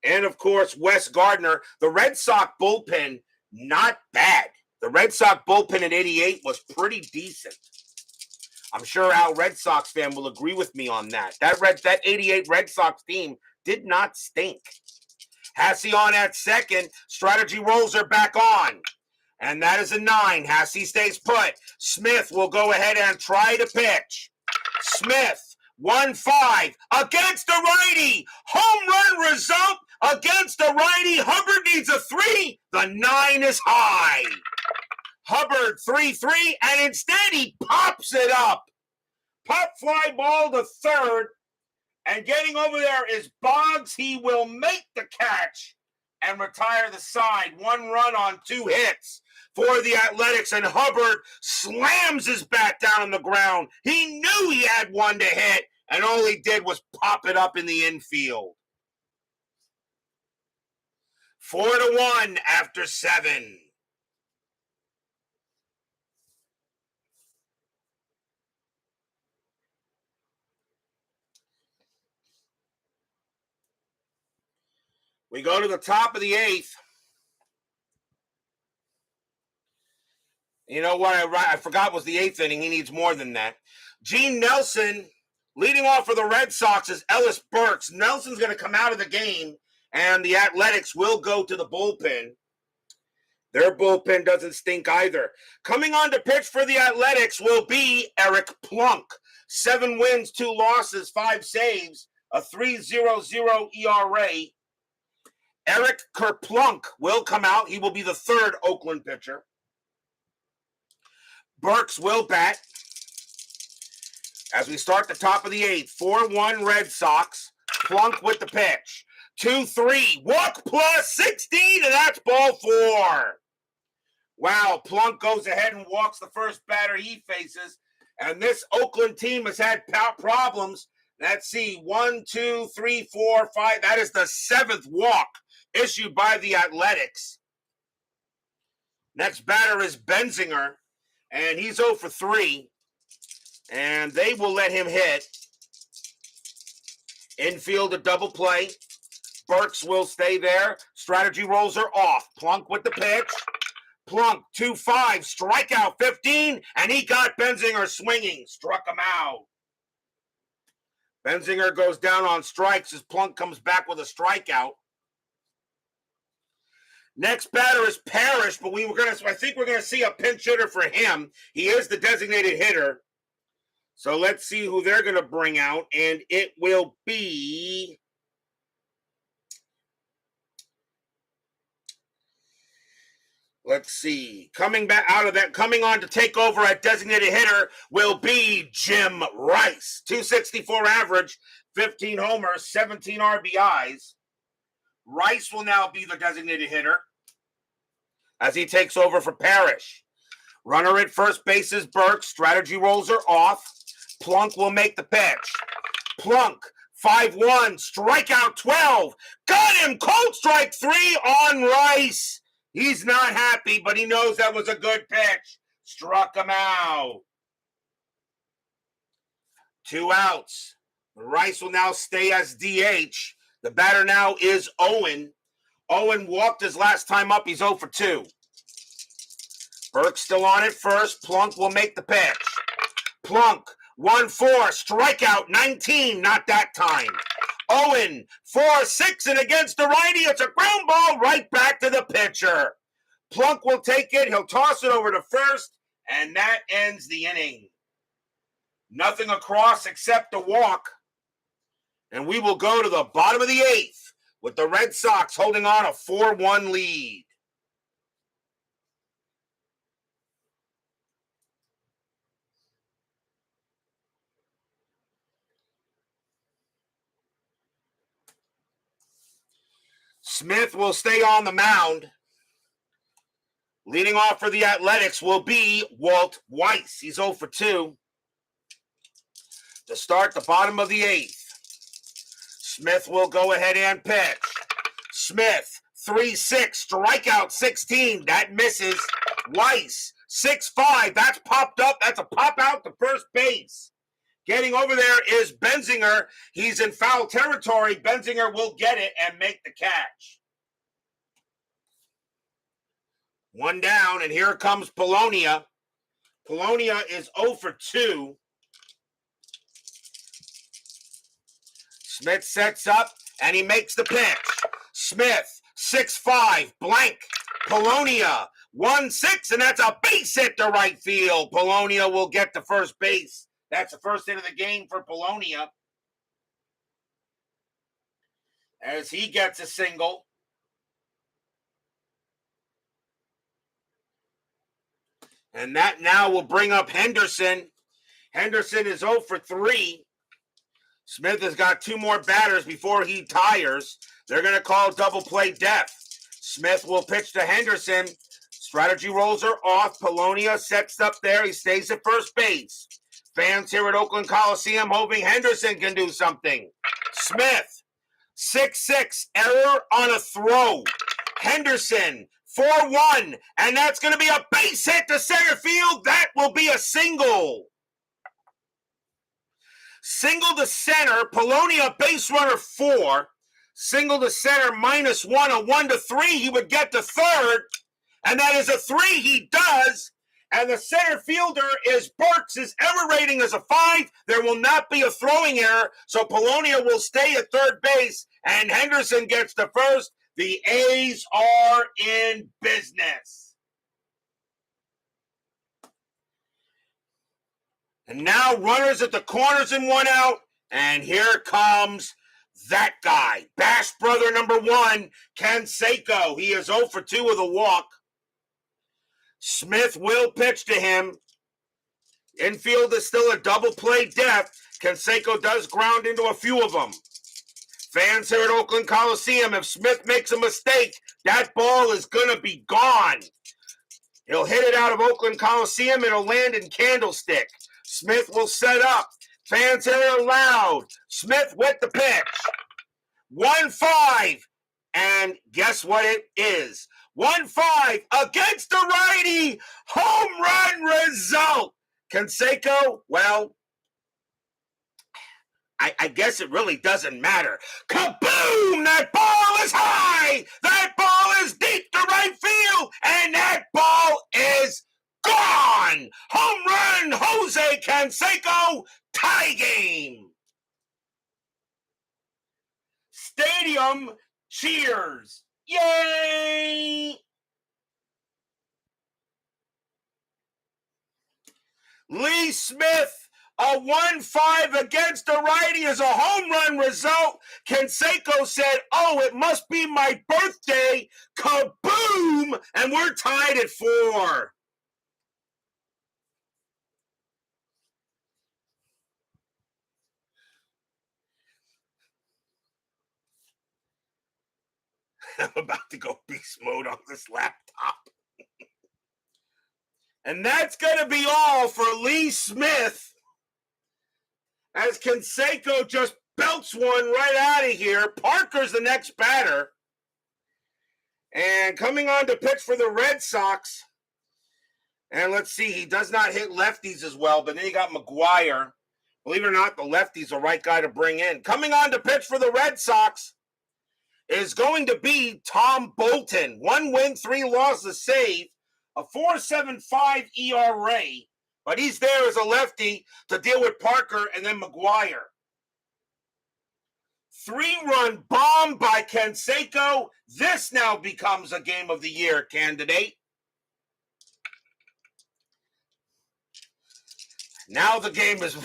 And, of course, Wes Gardner. The Red Sox bullpen, not bad. The Red Sox bullpen in 88 was pretty decent. I'm sure Al Red Sox fan will agree with me on that. That 88 Red Sox team did not stink. Hasse on at second. Strategy rolls are back on. And that is a 9. Hasse stays put. Smith will go ahead and try to pitch. Smith. 1-5 against a righty. Home run result against a righty. Hubbard needs a 3. The 9 is high. Hubbard 3-3, and instead he pops it up. Pop fly ball to third, and getting over there is Boggs. He will make the catch and retire the side. 1 run on 2 hits for the Athletics, and Hubbard slams his bat down on the ground. He knew he had 1 to hit, and all he did was pop it up in the infield. 4-1 after 7. We go to the top of the 8th. You know what? I forgot was the 8th inning. He needs more than that. Gene Nelson leading off for the Red Sox is Ellis Burks. Nelson's going to come out of the game, and the Athletics will go to the bullpen. Their bullpen doesn't stink either. Coming on to pitch for the Athletics will be Eric Plunk. 7 wins, 2 losses, 5 saves, a 3.00 ERA. Eric Kerplunk will come out. He will be the 3rd Oakland pitcher. Burks will bat as we start the top of the 8th. 4-1 Red Sox. Plunk with the pitch. 2-3. Walk plus 16, and that's ball 4. Wow, Plunk goes ahead and walks the first batter he faces. And this Oakland team has had problems. Let's see. 1, 2, 3, 4, 5. That is the 7th walk issued by the Athletics. Next batter is Benzinger, and he's 0 for 3. And they will let him hit. Infield a double play. Burks will stay there. Strategy rolls are off. Plunk with the pitch. Plunk 2-5, strikeout 15, and he got Benzinger swinging. Struck him out. Benzinger goes down on strikes as Plunk comes back with a strikeout. Next batter is Parrish, but I think we're gonna see a pinch hitter for him. He is the designated hitter. So let's see who they're gonna bring out, and it will be let's see. Coming on to take over at designated hitter will be Jim Rice. 264 average, 15 homers, 17 RBIs. Rice will now be the designated hitter as he takes over for Parrish. Runner at first base is Burks. Strategy rolls are off. Plunk will make the pitch. Plunk, 5-1, strikeout 12. Got him, cold strike 3 on Rice. He's not happy, but he knows that was a good pitch. Struck him out. 2 outs. Rice will now stay as DH. The batter now is Owen. Owen walked his last time up. He's 0 for 2. Burke still on at first. Plunk will make the pitch. Plunk, 1-4, strikeout 19. Not that time. Owen, 4-6, and against the righty, it's a ground ball right back to the pitcher. Plunk will take it. He'll toss it over to first, and that ends the inning. Nothing across except a walk. And we will go to the bottom of the eighth with the Red Sox holding on a 4-1 lead. Smith will stay on the mound. Leading off for the Athletics will be Walt Weiss. He's 0 for 2. To start the bottom of the eighth, Smith will go ahead and pitch. Smith, 3-6, strikeout 16. That misses. Weiss, 6-5. That's popped up. That's a pop out to first base. Getting over there is Benzinger. He's in foul territory. Benzinger will get it and make the catch. One down, and here comes Polonia. Polonia is 0 for 2. Smith sets up, and he makes the pitch. Smith, 6-5, blank. Polonia, 1-6, and that's a base hit to right field. Polonia will get to first base. That's the first hit of the game for Polonia. As he gets a single. And that now will bring up Henderson. Henderson is 0 for 3. Smith has got 2 more batters before he tires. They're going to call double play death. Smith will pitch to Henderson. Strategy rolls are off. Polonia sets up there. He stays at first base. Fans here at Oakland Coliseum hoping Henderson can do something. Smith, 6-6, error on a throw. Henderson, 4-1, and that's going to be a base hit to center field. That will be a single. Single to center, Polonia base runner 4. Single to center, -1, a 1-3. He would get to third, and that is a 3. He does. And the center fielder is Burks. His error rating is a 5. There will not be a throwing error, so Polonia will stay at third base, and Henderson gets to first. The A's are in business. And now runners at the corners and 1 out, and here comes that guy. Bash brother number 1, Canseco. He is 0 for 2 with a walk. Smith will pitch to him. Infield is still a double play death. Canseco does ground into a few of them. Fans here at Oakland Coliseum, if Smith makes a mistake, that ball is going to be gone. He'll hit it out of Oakland Coliseum. It'll land in Candlestick. Smith will set up. Fans here are loud. Smith with the pitch. 1-5. And guess what it is? 1-5 against the righty. Home run result. Canseco, well, I guess it really doesn't matter. Kaboom! That ball is high. That ball is deep to right field. And that ball is gone. Home run, Jose Canseco. Tie game. Stadium cheers. Yay! Lee Smith, a 1-5 against a righty is a home run result. Canseco said, oh, it must be my birthday. Kaboom! And we're tied at 4. I'm about to go beast mode on this laptop. And that's going to be all for Lee Smith, as Canseco just belts one right out of here. Parker's the next batter. And coming on to pitch for the Red Sox. And let's see, he does not hit lefties as well, but then you got McGuire. Believe it or not, the lefty's the right guy to bring in. Coming on to pitch for the Red Sox is going to be Tom Bolton. 1 win, 3 losses save, a 4.75 ERA. But he's there as a lefty to deal with Parker and then McGuire. 3-run bomb by Canseco. This now becomes a Game of the Year candidate. Now the game is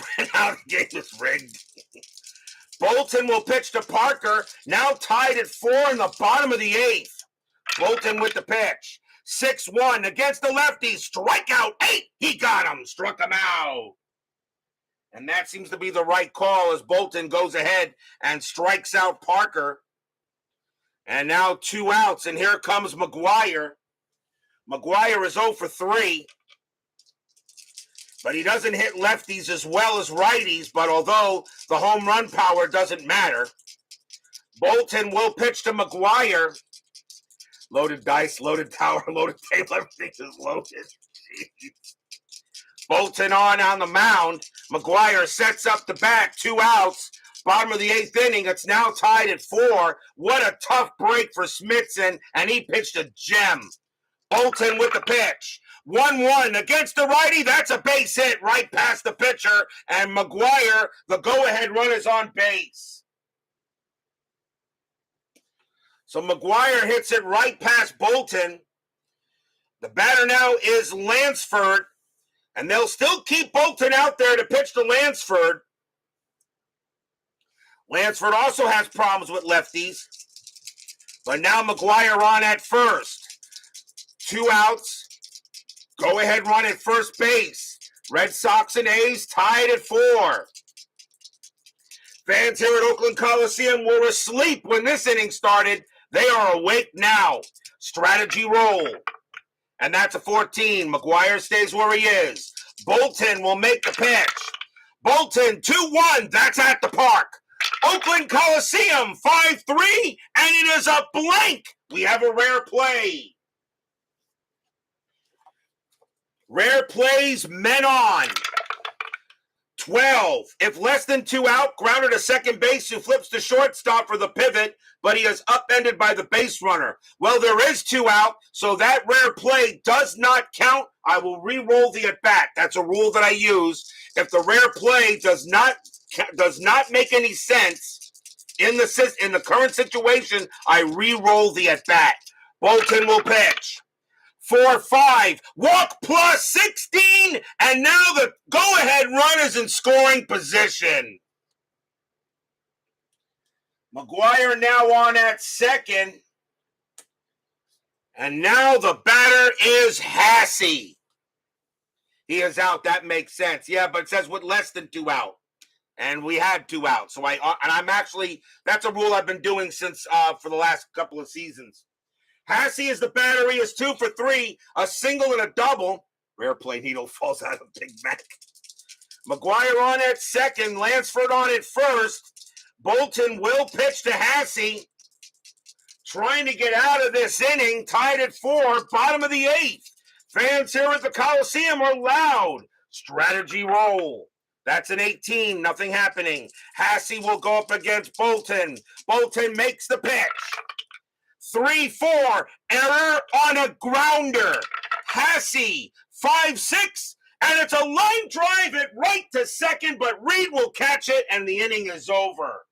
rigged. Bolton will pitch to Parker. Now tied at 4 in the bottom of the 8th. Bolton with the pitch. 6-1 against the lefty. Strikeout 8. He got him. Struck him out. And that seems to be the right call as Bolton goes ahead and strikes out Parker. And now 2 outs. And here comes McGuire. McGuire is 0 for 3. But he doesn't hit lefties as well as righties. But although the home run power doesn't matter, Bolton will pitch to McGuire. Loaded dice, loaded tower, loaded table, everything is loaded. Jeez. Bolton on the mound. McGuire sets up the bat, 2 outs. Bottom of the 8th inning, it's now tied at 4. What a tough break for Smithson, and he pitched a gem. Bolton with the pitch. 1-1 against the righty. That's a base hit right past the pitcher. And McGuire, the go-ahead run is on base. So McGuire hits it right past Bolton. The batter now is Lansford. And they'll still keep Bolton out there to pitch to Lansford. Lansford also has problems with lefties. But now McGuire on at first. 2 outs. Go-ahead run at first base. Red Sox and A's tied at 4. Fans here at Oakland Coliseum were asleep when this inning started. They are awake now. Strategy roll. And that's a 14. McGuire stays where he is. Bolton will make the pitch. Bolton, 2-1. That's at the park. Oakland Coliseum, 5-3. And it is a blank. We have a rare play. Rare plays, men on. 12. If less than 2 out, grounder to second base, who flips to shortstop for the pivot, but he is upended by the base runner. Well, there is 2 out, so that rare play does not count. I will re-roll the at-bat. That's a rule that I use. If the rare play does not make any sense in the current situation, I re-roll the at-bat. Bolton will pitch. 4-5, walk plus 16, and now the go-ahead run is in scoring position. McGuire now on at second, and now the batter is Hassey. He is out. That makes sense. Yeah, but it says with less than 2 out, and we had 2 out. So that's a rule I've been doing since for the last couple of seasons. Hassey is the batter. He is 2 for 3, a single and a double. Rare play, needle falls out of Big Mac. McGuire on at second, Lansford on at first. Bolton will pitch to Hassey. Trying to get out of this inning, tied at 4, bottom of the 8th. Fans here at the Coliseum are loud. Strategy roll. That's an 18, nothing happening. Hassey will go up against Bolton. Bolton makes the pitch. 3-4, error on a grounder. Hassey, 5-6, and it's a line drive at right to second, but Reed will catch it, and the inning is over.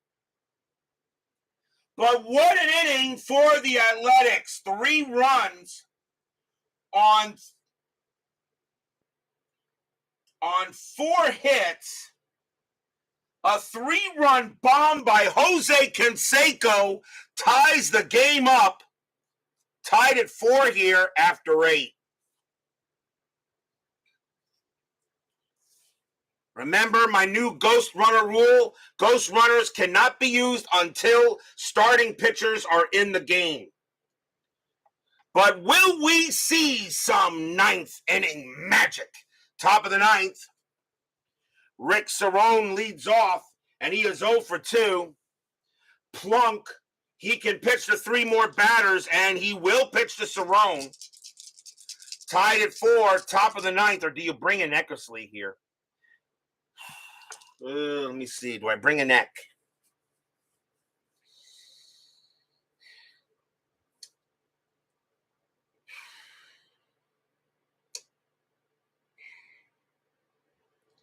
But what an inning for the Athletics. 3 runs on 4 hits. A 3-run bomb by Jose Canseco ties the game up. Tied at 4 here after 8. Remember my new ghost runner rule. Ghost runners cannot be used until starting pitchers are in the game. But will we see some 9th inning magic? Top of the 9th. Rick Cerrone leads off, and he is 0 for 2. Plunk, he can pitch to 3 more batters, and he will pitch to Cerrone. Tied at 4, top of the 9th, or do you bring an Eckersley here? Let me see. Do I bring a neck?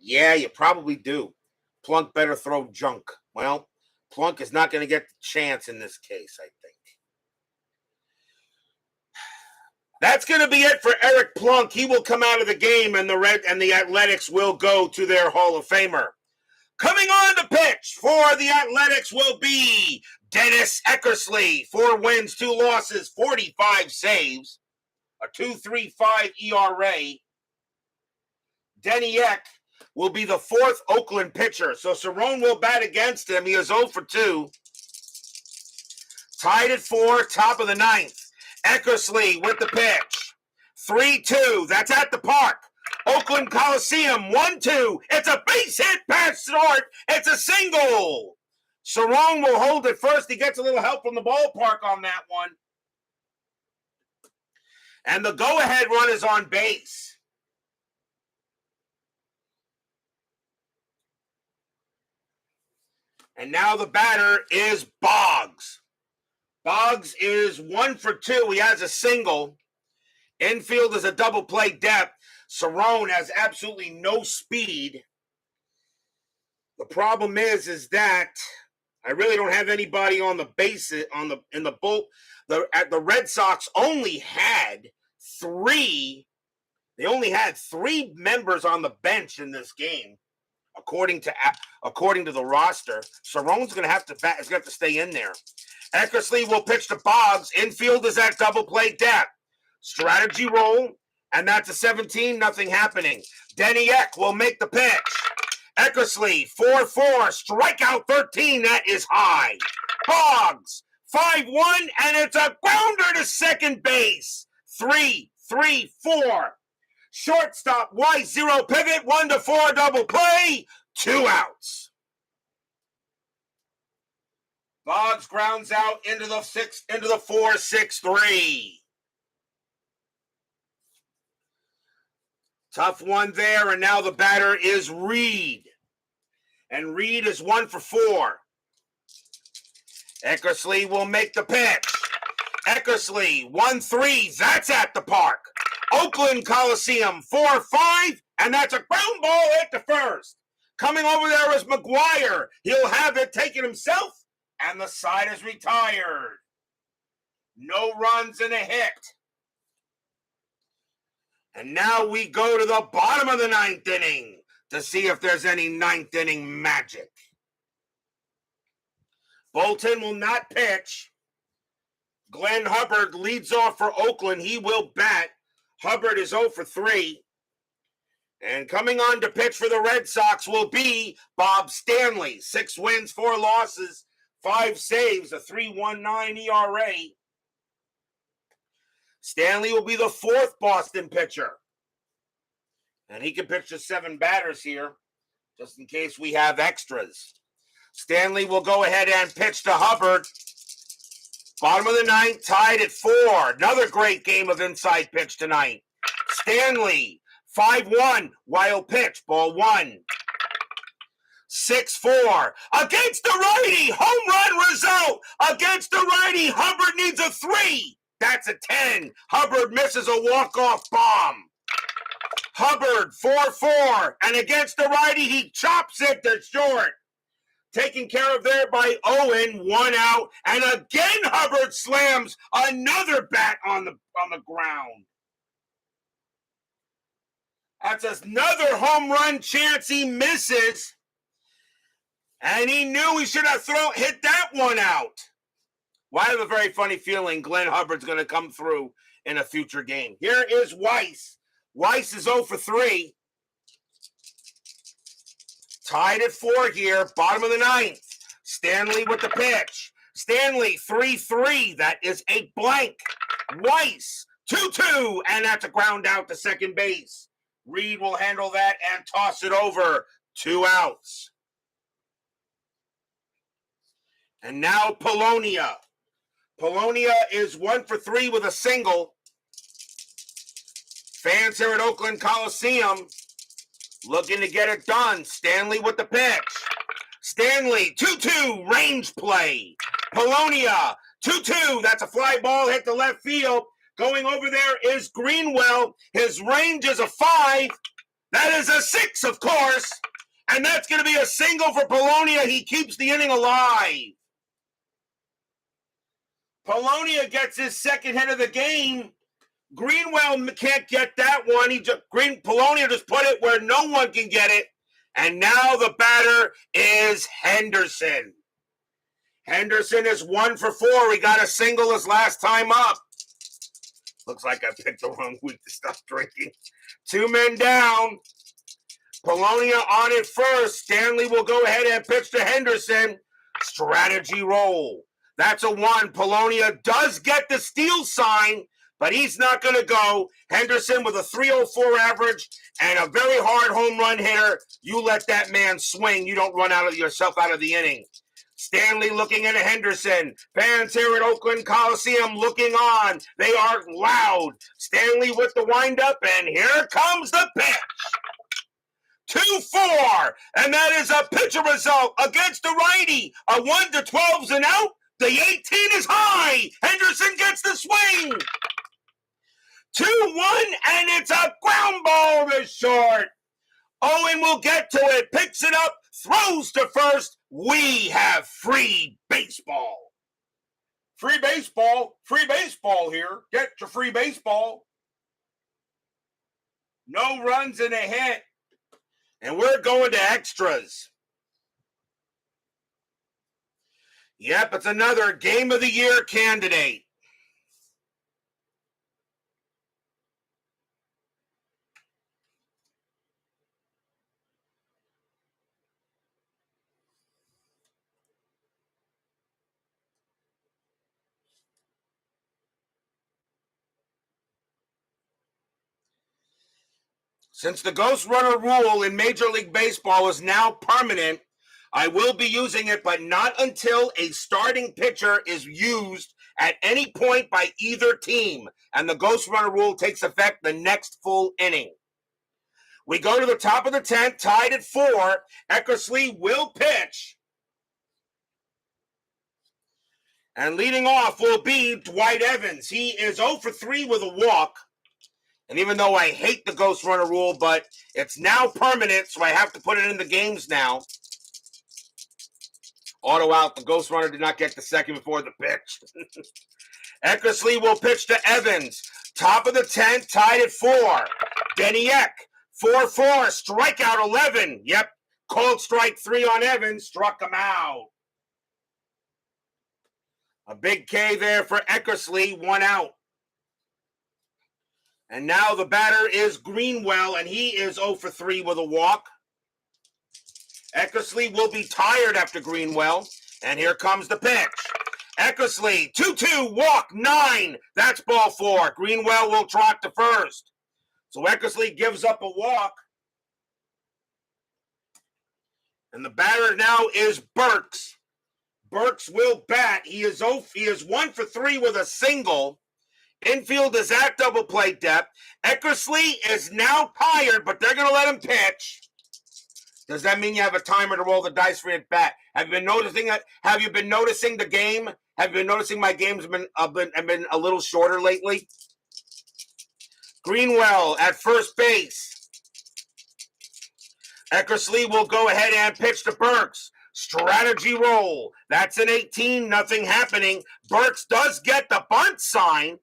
Yeah, you probably do. Plunk better throw junk. Well, Plunk is not going to get the chance in this case, I think. That's going to be it for Eric Plunk. He will come out of the game, and the Athletics will go to their Hall of Famer. Coming on to pitch for the Athletics will be Dennis Eckersley. 4 wins, 2 losses, 45 saves, a 2.35 ERA. Denny Eck will be the 4th Oakland pitcher. So Cerrone will bat against him. He is 0 for 2. Tied at 4, top of the 9th. Eckersley with the pitch. 3-2. That's at the park. Oakland Coliseum, 1-2. It's a base hit past short. It's a single. Cerrone will hold it first. He gets a little help from the ballpark on that one. And the go-ahead run is on base. And now the batter is Boggs. Boggs is 1 for 2. He has a single. Infield is a double play depth. Cerrone has absolutely no speed. The problem is that I really don't have anybody on the base in the bull. The Red Sox only had 3. They only had 3 members on the bench in this game, according to the roster. Cerrone's going to have to stay in there. Eckersley will pitch to Boggs. Infield is at double play depth. Strategy roll. And that's a 17, nothing happening. Denny Eck will make the pitch. Eckersley, 4-4, strikeout 13, that is high. Boggs, 5-1, and it's a grounder to second base. 3-4. Shortstop, Weiss, 0 pivot, 1-4 double play, 2 outs. Boggs grounds out into the 4-6-3. Tough one there, and now the batter is Reed. And Reed is 1 for 4. Eckersley will make the pitch. Eckersley, 1-3, that's at the park. Oakland Coliseum, 4-5, and that's a ground ball hit to first. Coming over there is McGuire. He'll have it taken himself, and the side is retired. No runs and a hit. And now we go to the bottom of the 9th inning to see if there's any 9th inning magic. Bolton will not pitch. Glenn Hubbard leads off for Oakland. He will bat. Hubbard is 0 for 3. And coming on to pitch for the Red Sox will be Bob Stanley. 6 wins, 4 losses, 5 saves, a 3.19 ERA. Stanley will be the 4th Boston pitcher. And he can pitch to 7 batters here, just in case we have extras. Stanley will go ahead and pitch to Hubbard. Bottom of the 9th, tied at 4. Another great game of inside pitch tonight. Stanley, 5-1, wild pitch, ball 1. 6-4, against the righty, home run result. Against the righty, Hubbard needs a 3. That's a 10. Hubbard misses a walk-off bomb. Hubbard, 4-4. And against the righty, he chops it to short. Taken care of there by Owen, 1 out. And again, Hubbard slams another bat on the ground. That's another home run chance he misses. And he knew he should have hit that one out. Well, I have a very funny feeling Glenn Hubbard's going to come through in a future game. Here is Weiss. Weiss is 0 for 3. Tied at 4 here, bottom of the 9th. Stanley with the pitch. Stanley, 3-3. That is a blank. Weiss, 2-2. And that's a ground out to second base. Reed will handle that and toss it over. 2 outs. And now Polonia. Polonia is 1 for 3 with a single. Fans here at Oakland Coliseum looking to get it done. Stanley with the pitch. Stanley, 2-2, range play. Polonia, 2-2. That's a fly ball hit to left field. Going over there is Greenwell. His range is a 5. That is a 6, of course. And that's going to be a single for Polonia. He keeps the inning alive. Polonia gets his second hit of the game. Greenwell can't get that one. Polonia just put it where no one can get it. And now the batter is Henderson. Henderson is 1 for 4. He got a single his last time up. Looks like I picked the wrong week to stop drinking. 2 men down. Polonia on it first. Stanley will go ahead and pitch to Henderson. Strategy roll. That's a 1. Polonia does get the steal sign, but he's not going to go. Henderson with a 304 average and a very hard home run hitter. You let that man swing. You don't run yourself out of the inning. Stanley looking at Henderson. Fans here at Oakland Coliseum looking on. They are loud. Stanley with the windup, and here comes the pitch. 2-4, and that is a pitcher result against the righty. A 1-12's an out. The 18 is high. Henderson gets the swing. 2-1, and it's a ground ball to short. Owen will get to it, picks it up, throws to first. We have free baseball. Free baseball here. Get your free baseball. No runs and a hit. And we're going to extras. Yep, it's another Game of the Year candidate. Since the Ghost Runner rule in Major League Baseball is now permanent, I will be using it, but not until a starting pitcher is used at any point by either team, and the Ghost Runner rule takes effect the next full inning. We go to the top of the 10th, tied at 4. Eckersley will pitch. And leading off will be Dwight Evans. He is 0 for 3 with a walk. And even though I hate the Ghost Runner rule, but it's now permanent, so I have to put it in the games now. Auto out. The Ghost Runner did not get the second before the pitch. Eckersley will pitch to Evans. Top of the 10th, tied at 4. Denny Eck, 4-4, strikeout 11. Yep, called strike 3 on Evans, struck him out. A big K there for Eckersley, 1 out. And now the batter is Greenwell, and he is 0 for 3 with a walk. Eckersley will be tired after Greenwell, and here comes the pitch. Eckersley, 2-2, walk, 9. That's ball 4. Greenwell will trot to first. So Eckersley gives up a walk. And the batter now is Burks. Burks will bat. He is 1 for 3 with a single. Infield is at double play depth. Eckersley is now tired, but they're going to let him pitch. Does that mean you have a timer to roll the dice for at bat? Have you been noticing that? Have you been noticing the game? Have you been noticing my games have been a little shorter lately? Greenwell at first base. Eckersley will go ahead and pitch to Burks. Strategy roll. That's an 18, nothing happening. Burks does get the bunt sign.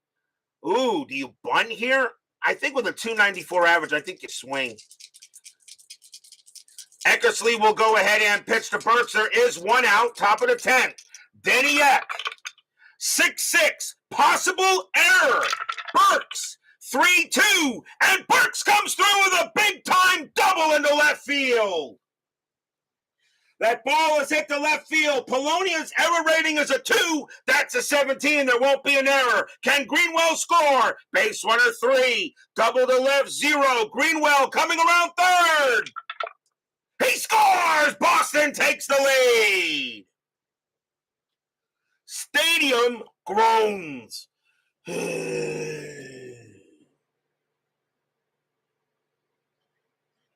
Ooh, do you bunt here? I think with a 294 average, I think you swing. Eckersley will go ahead and pitch to Burks. There is 1 out, top of the 10th. Denny Eck, 6-6, possible error. Burks, 3-2, and Burks comes through with a big-time double into left field. That ball is hit to left field. Polonia's error rating is a 2. That's a 17. There won't be an error. Can Greenwell score? Base runner 3. Double to left, 0. Greenwell coming around third. He scores! Boston takes the lead. Stadium groans.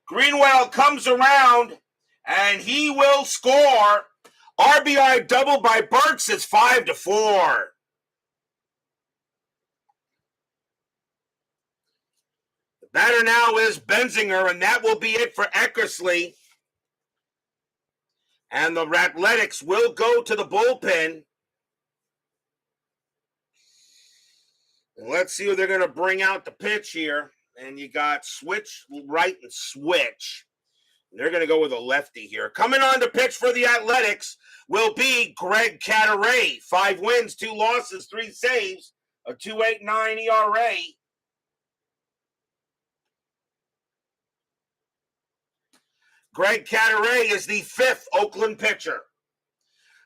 Greenwell comes around, and he will score. RBI double by Burks is 5-4. The batter now is Benzinger, and that will be it for Eckersley. And the Athletics will go to the bullpen. And let's see who they're going to bring out the pitch here. And you got switch right and switch. They're going to go with a lefty here. Coming on to pitch for the Athletics will be Greg Cadaret. 5 wins, 2 losses, 3 saves, a 2.89 ERA. Greg Cadaret is the 5th Oakland pitcher.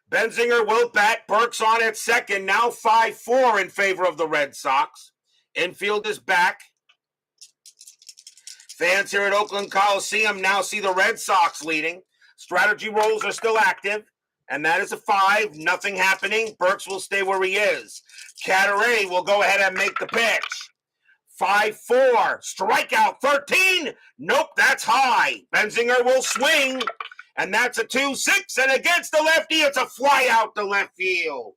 Benzinger will bat. Burks on at second. Now 5-4 in favor of the Red Sox. Infield is back. Fans here at Oakland Coliseum now see the Red Sox leading. Strategy rolls are still active. And that is a 5. Nothing happening. Burks will stay where he is. Cadaret will go ahead and make the pitch. 5-4. Strikeout 13. Nope, that's high. Benzinger will swing. And that's a 2-6. And against the lefty, it's a fly out to left field.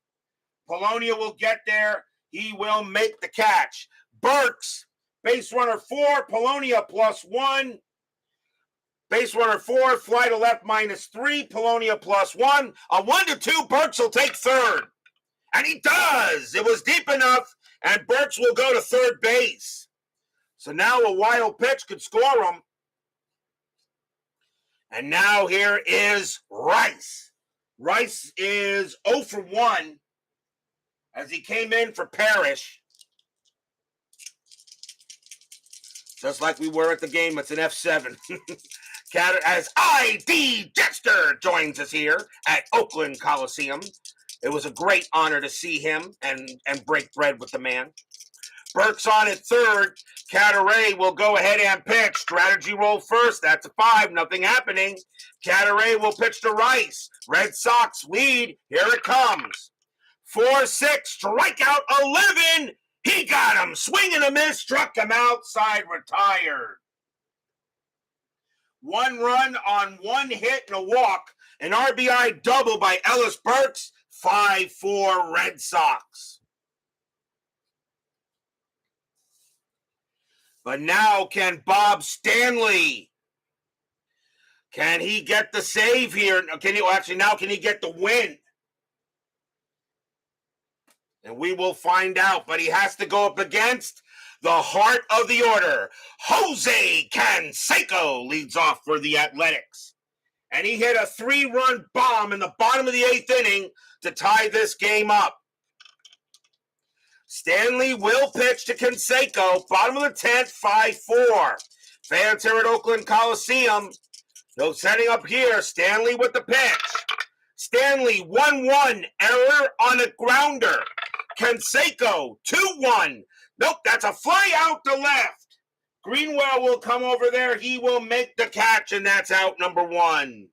Polonia will get there. He will make the catch. Burks, base runner 4. Polonia +1. Base runner 4. Fly to left -3. Polonia +1. A 1-2. Burks will take third. And he does. It was deep enough. And Burks will go to third base. So now a wild pitch could score him. And now here is Rice. Rice is 0 for 1 as he came in for Parrish. Just like we were at the game, it's an F7. As I.D. Jester joins us here at Oakland Coliseum. It was a great honor to see him and break bread with the man. Burks on at third. Cadaret will go ahead and pitch. Strategy roll first. That's a 5. Nothing happening. Cadaret will pitch to Rice. Red Sox lead. Here it comes. 4-6. Strikeout 11. He got him. Swing and a miss. Struck him outside. Retired. 1 run on 1 hit and a walk. An RBI double by Ellis Burks. 5-4 Red Sox. But now can Bob Stanley, can he get the save here? Can he get the win? And we will find out, but he has to go up against the heart of the order. Jose Canseco leads off for the Athletics. And he hit a 3-run bomb in the bottom of the 8th inning to tie this game up. Stanley will pitch to Canseco, bottom of the 10th, 5-4. Fans here at Oakland Coliseum, no setting up here. Stanley with the pitch. Stanley, 1-1, error on a grounder. Canseco, 2-1. Nope, that's a fly out to left. Greenwell will come over there. He will make the catch, and that's out number 1.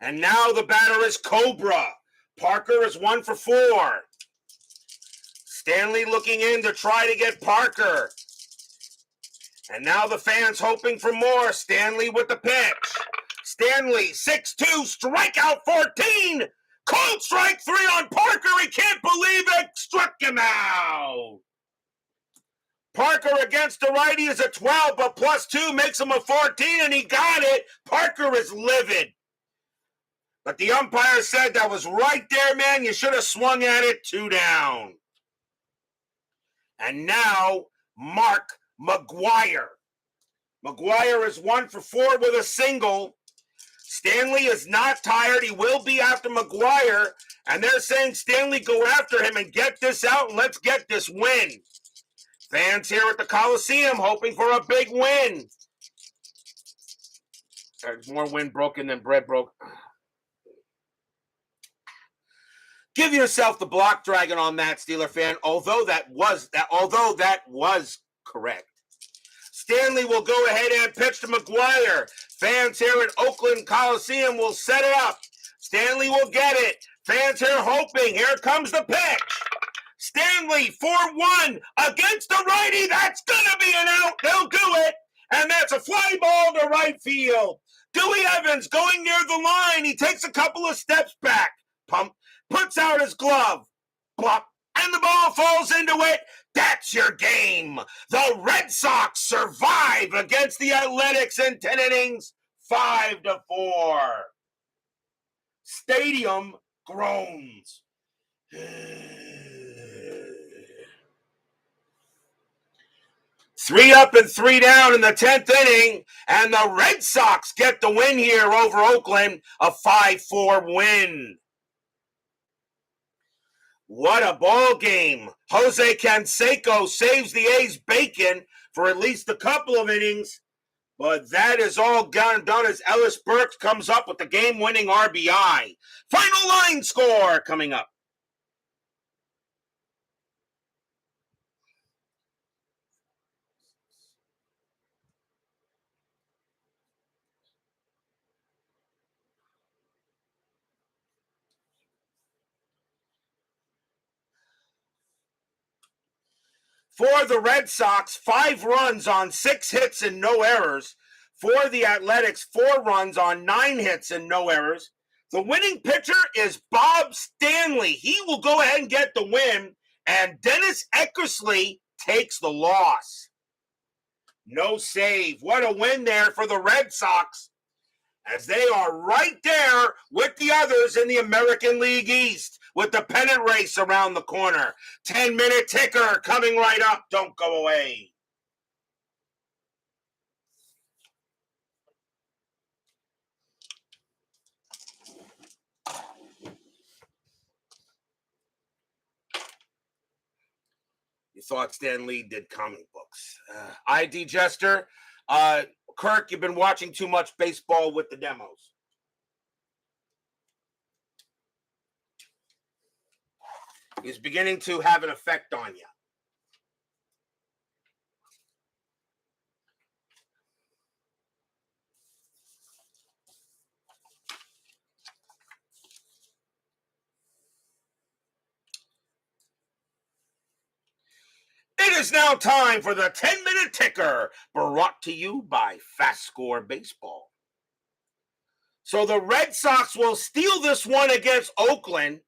And now the batter is Cobra. Parker is 1 for 4. Stanley looking in to try to get Parker. And now the fans hoping for more. Stanley with the pitch. Stanley, 6-2, strikeout 14. Cold strike 3 on Parker. He can't believe it. Struck him out. Parker against the righty is a 12, but +2 makes him a 14, and he got it. Parker is livid. But the umpire said that was right there, man. You should have swung at it. 2 down. And now, Mark McGuire. McGuire is 1 for 4 with a single. Stanley is not tired. He will be after McGuire. And they're saying, Stanley, go after him and get this out, and let's get this win. Fans here at the Coliseum hoping for a big win. There's more wind broken than bread broke. Give yourself the block dragon on that, Steeler fan, although that was correct. Stanley will go ahead and pitch to McGuire. Fans here at Oakland Coliseum will set it up. Stanley will get it. Fans here hoping. Here comes the pitch. Stanley, 4-1 against the righty. That's going to be an out. They'll do it. And that's a fly ball to right field. Dewey Evans going near the line. He takes a couple of steps back. Puts out his glove. Plop. And the ball falls into it. That's your game. The Red Sox survive against the Athletics in 10 innings, 5-4. Stadium groans. 3 up and 3 down in the 10th inning, and the Red Sox get the win here over Oakland, a 5-4 win. What a ball game. Jose Canseco saves the A's bacon for at least a couple of innings, but that is all done as Ellis Burks comes up with the game-winning RBI. Final line score coming up. For the Red Sox, 5 runs on 6 hits and no errors. For the Athletics, 4 runs on 9 hits and no errors. The winning pitcher is Bob Stanley. He will go ahead and get the win, and Dennis Eckersley takes the loss. No save. What a win there for the Red Sox, as they are right there with the others in the American League East, with the pennant race around the corner. 10-minute ticker coming right up. Don't go away. You thought Stan Lee did comic books. ID Jester. Kirk, you've been watching too much baseball with the demos. It's beginning to have an effect on you. It is now time for the 10-minute ticker, brought to you by FastScore Baseball. So the Red Sox will steal this one against Oakland,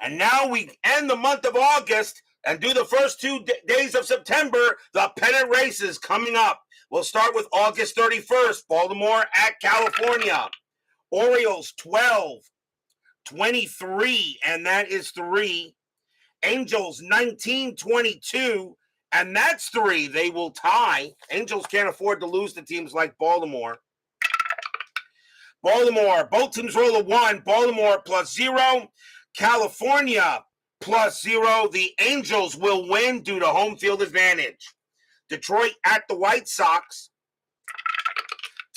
and now we end the month of August and do the first 2 days of September. The pennant race is coming up. We'll start with August 31st, Baltimore at California. Orioles 12-23, and that is 3. Angels 19-22, and that's 3. They will tie. Angels can't afford to lose to teams like Baltimore. Baltimore, both teams roll a 1. Baltimore +0. California +0. The Angels will win due to home field advantage. Detroit at the White Sox.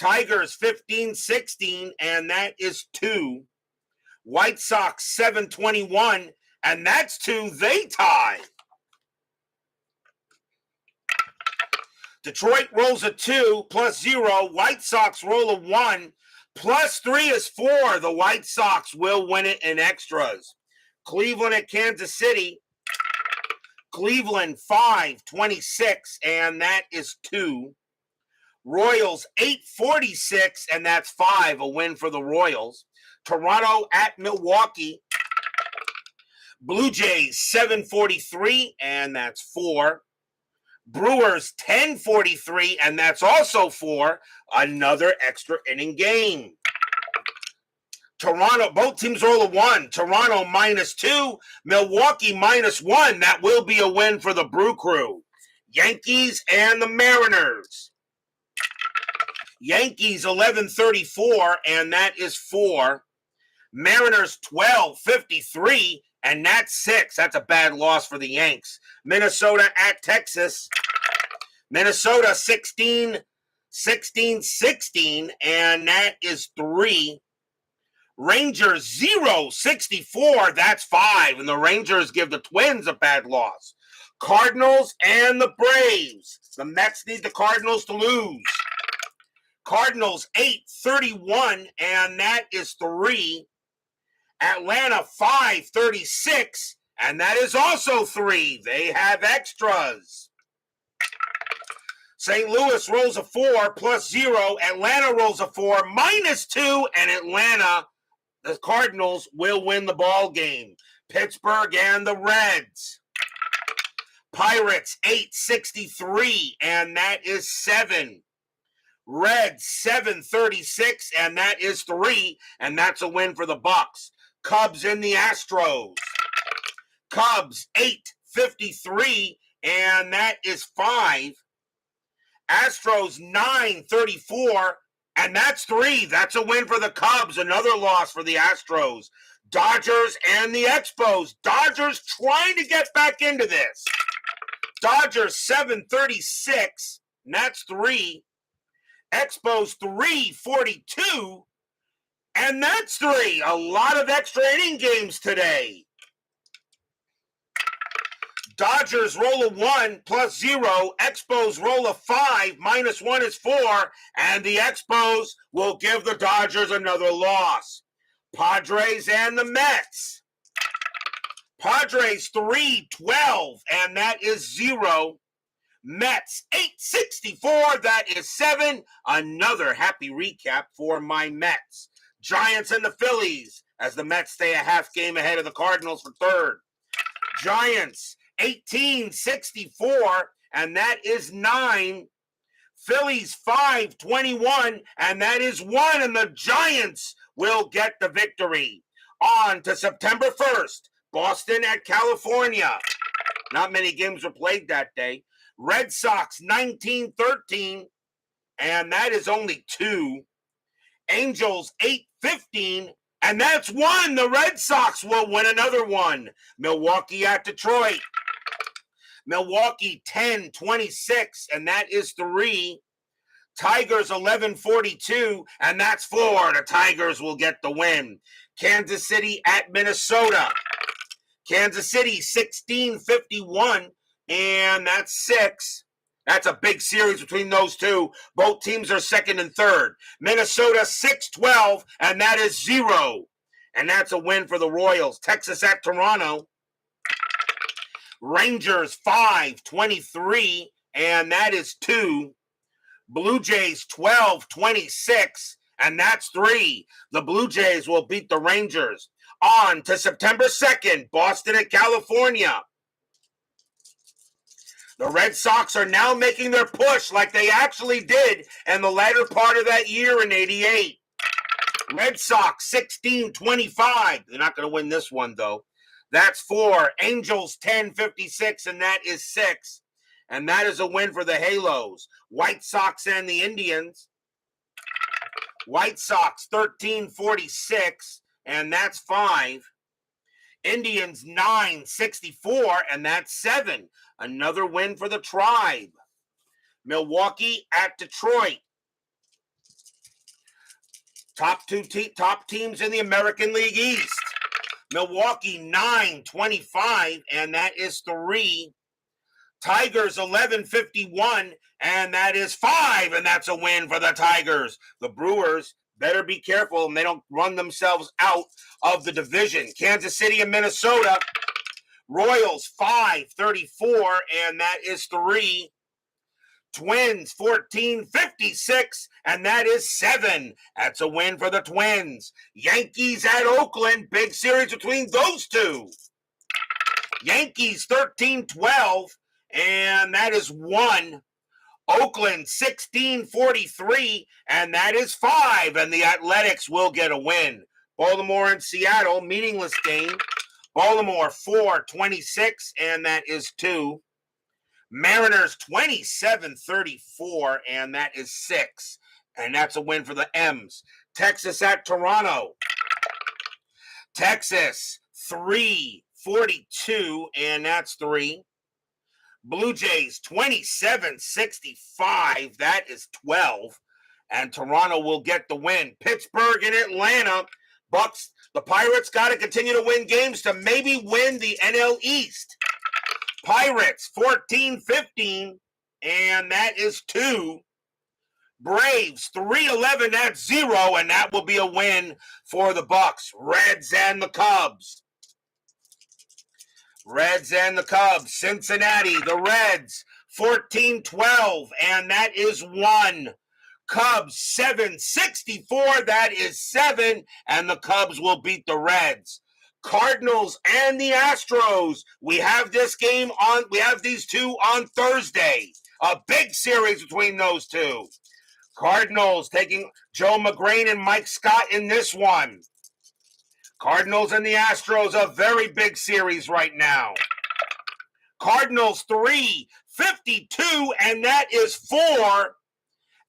Tigers 15-16, and that is 2. White Sox 7-21, and that's 2. They tie. Detroit rolls a 2 +0. White Sox roll a 1. +3 is 4. The White Sox will win it in extras. Cleveland at Kansas City. Cleveland 5-26, and that is 2. Royals 8-46, and that's 5. A win for the Royals. Toronto at Milwaukee. Blue Jays 7-43, and that's 4. Brewers 10-43, and that's also 4. Another extra inning game. Toronto, both teams roll a 1. Toronto -2, Milwaukee -1. That will be a win for the Brew Crew. Yankees and the Mariners. Yankees 11-34, and that is 4. Mariners 12-53, and that's 6. That's a bad loss for the Yanks. Minnesota at Texas. Minnesota 16-16, and that is 3. Rangers 0-64, that's 5. And the Rangers give the Twins a bad loss. Cardinals and the Braves. The Mets need the Cardinals to lose. Cardinals 8-31, and that is 3. Atlanta 5-36, and that is also 3. They have extras. St. Louis rolls a 4 +0. Atlanta rolls a 4 -2, and Atlanta, the Cardinals, will win the ball game. Pittsburgh and the Reds. Pirates 8-63, and that is 7. Reds 736, and that is 3, and that's a win for the Bucks. Cubs and the Astros. Cubs 853, and that is 5. Astros 934, and that's 3. That's a win for the Cubs. Another loss for the Astros. Dodgers and the Expos. Dodgers trying to get back into this. Dodgers 736, and that's 3. Expos 342, and that's 3. A lot of extra inning games today. Dodgers roll a 1 plus 0. Expos roll a 5 minus 1 is 4. And the Expos will give the Dodgers another loss. Padres and the Mets. Padres 312, and that is 0. Mets 864, that is 7. Another happy recap for my Mets. Giants and the Phillies as the Mets stay a half game ahead of the Cardinals for third. Giants 1864, and that is 9. Phillies 521, and that is 1, and the Giants will get the victory. On to September 1st, Boston at California. Not many games were played that day. Red Sox 1913, and that is only 2. Angels 815, and that's 1. The Red Sox will win another one. Milwaukee at Detroit. Milwaukee 1026, and that is 3. Tigers 1142, and that's 4. The Tigers will get the win. Kansas City at Minnesota. Kansas City 1651, and that's 6. That's a big series between those two. Both teams are second and third. Minnesota 612, and that is 0. And that's a win for the Royals. Texas at Toronto. Rangers 523, and that is 2. Blue Jays 1226, and that's 3. The Blue Jays will beat the Rangers. On to September 2nd, Boston at California. The Red Sox are now making their push like they actually did in the latter part of that year in '88. Red Sox 1625. They're not going to win this one, though. That's 4. Angels 1056, and that is 6. And that is a win for the Halos. White Sox and the Indians. White Sox 1346, and that's 5. Indians 964, and that's 7. Another win for the Tribe. Milwaukee at Detroit. Top teams in the American League East. Milwaukee 925, and that is 3. Tigers 1151, and that is 5, and that's a win for the Tigers. The Brewers better be careful and they don't run themselves out of the division. Kansas City and Minnesota. Royals 534, and that is 3. Twins 1456, and that is 7. That's a win for the Twins. Yankees at Oakland, big series between those two. Yankees 1312, and that is 1. Oakland 1643, and that is 5. And the Athletics will get a win. Baltimore and Seattle, meaningless game. Baltimore 426, and that is 2. Mariners 2734, and that is 6. And that's a win for the M's. Texas at Toronto. Texas 342, and that's 3. Blue Jays 2765, that is 12. And Toronto will get the win. Pittsburgh and Atlanta. Bucks, the Pirates got to continue to win games to maybe win the NL East. Pirates 14-15, and that is 2. Braves 311, that's 0, and that will be a win for the Bucks. Reds and the Cubs. Reds and the Cubs. Cincinnati, the Reds 14-12, and that is 1. Cubs 764, that is 7, and the Cubs will beat the Reds. Cardinals and the Astros. We have these two on Thursday. A big series between those two. Cardinals taking Joe McGrain and Mike Scott in this one. Cardinals and the Astros, a very big series right now. Cardinals 3-52, and that is 4.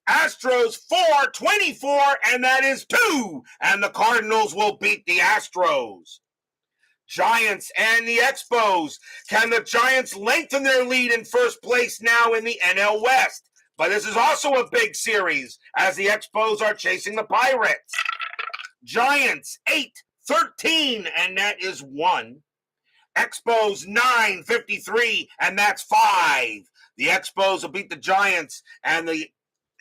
Astros 4-24, and that is 2. And the Cardinals will beat the Astros. Giants and the Expos. Can the Giants lengthen their lead in first place now in the NL West? But this is also a big series as the Expos are chasing the Pirates. Giants 8-13, and that is 1. Expos 9-53, and that's 5. The Expos will beat the Giants, and the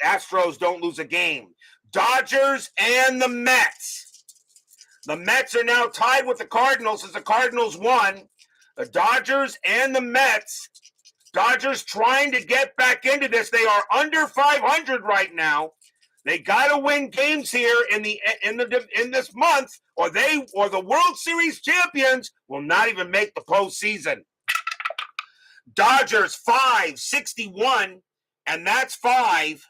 Astros don't lose a game. Dodgers and the Mets. The Mets are now tied with the Cardinals as the Cardinals won. The Dodgers and the Mets. Dodgers trying to get back into this. They are under 500 right now. They got to win games here in this month, or the World Series champions will not even make the postseason. Dodgers 5-61, and that's 5.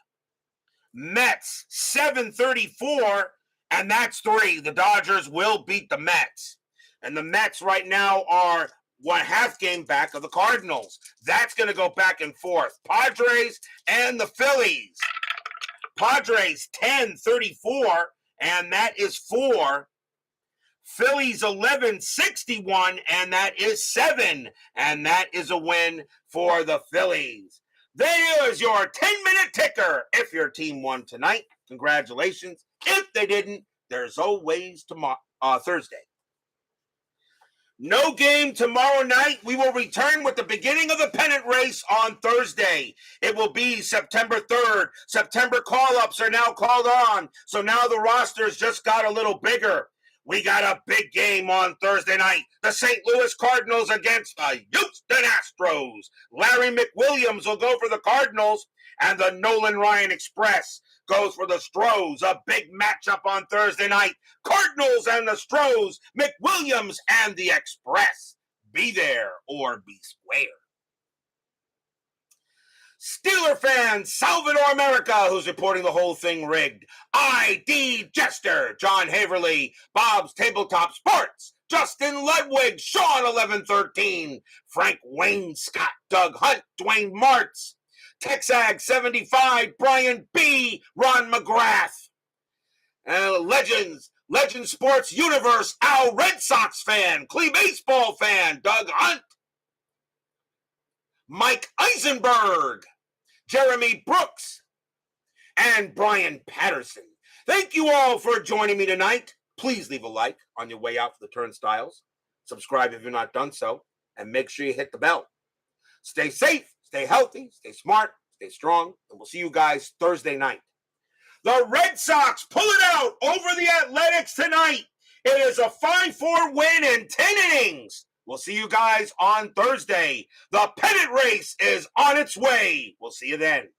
Mets 7-34, and that's 3. The Dodgers will beat the Mets, and the Mets right now are 1/2 game back of the Cardinals. That's going to go back and forth. Padres and the Phillies. Padres 10-34, and that is 4. Phillies 11-61, and that is 7. And that is a win for the Phillies. There is your 10-minute ticker. If your team won tonight, congratulations. If they didn't, there's always Thursday. No game tomorrow night. We will return with the beginning of the pennant race on Thursday. It will be September 3rd. September call-ups are now called on, so now the rosters just got a little bigger. We got a big game on Thursday night. The St. Louis Cardinals against the Houston Astros. Larry McWilliams will go for the Cardinals, and the Nolan Ryan Express goes for the Stros. A big matchup on Thursday night. Cardinals and the Stros, McWilliams and the Express. Be there or be square. Steeler fan Salvador America, who's reporting the whole thing rigged. ID Jester, John Haverly, Bob's Tabletop Sports, Justin Ludwig, Sean 1113, Frank Wayne Scott, Doug Hunt, Dwayne Martz, Texag 75, Brian B, Ron McGrath, Legend Sports Universe, Al Red Sox fan, Clee Baseball fan, Doug Hunt, Mike Eisenberg, Jeremy Brooks, and Brian Patterson. Thank you all for joining me tonight. Please leave a like on your way out for the turnstiles. Subscribe if you're not done so, and make sure you hit the bell. Stay safe, stay healthy, stay smart, stay strong, and we'll see you guys Thursday night. The Red Sox pull it out over the Athletics tonight. It is a 5-4 win in 10 innings. We'll see you guys on Thursday. The pennant race is on its way. We'll see you then.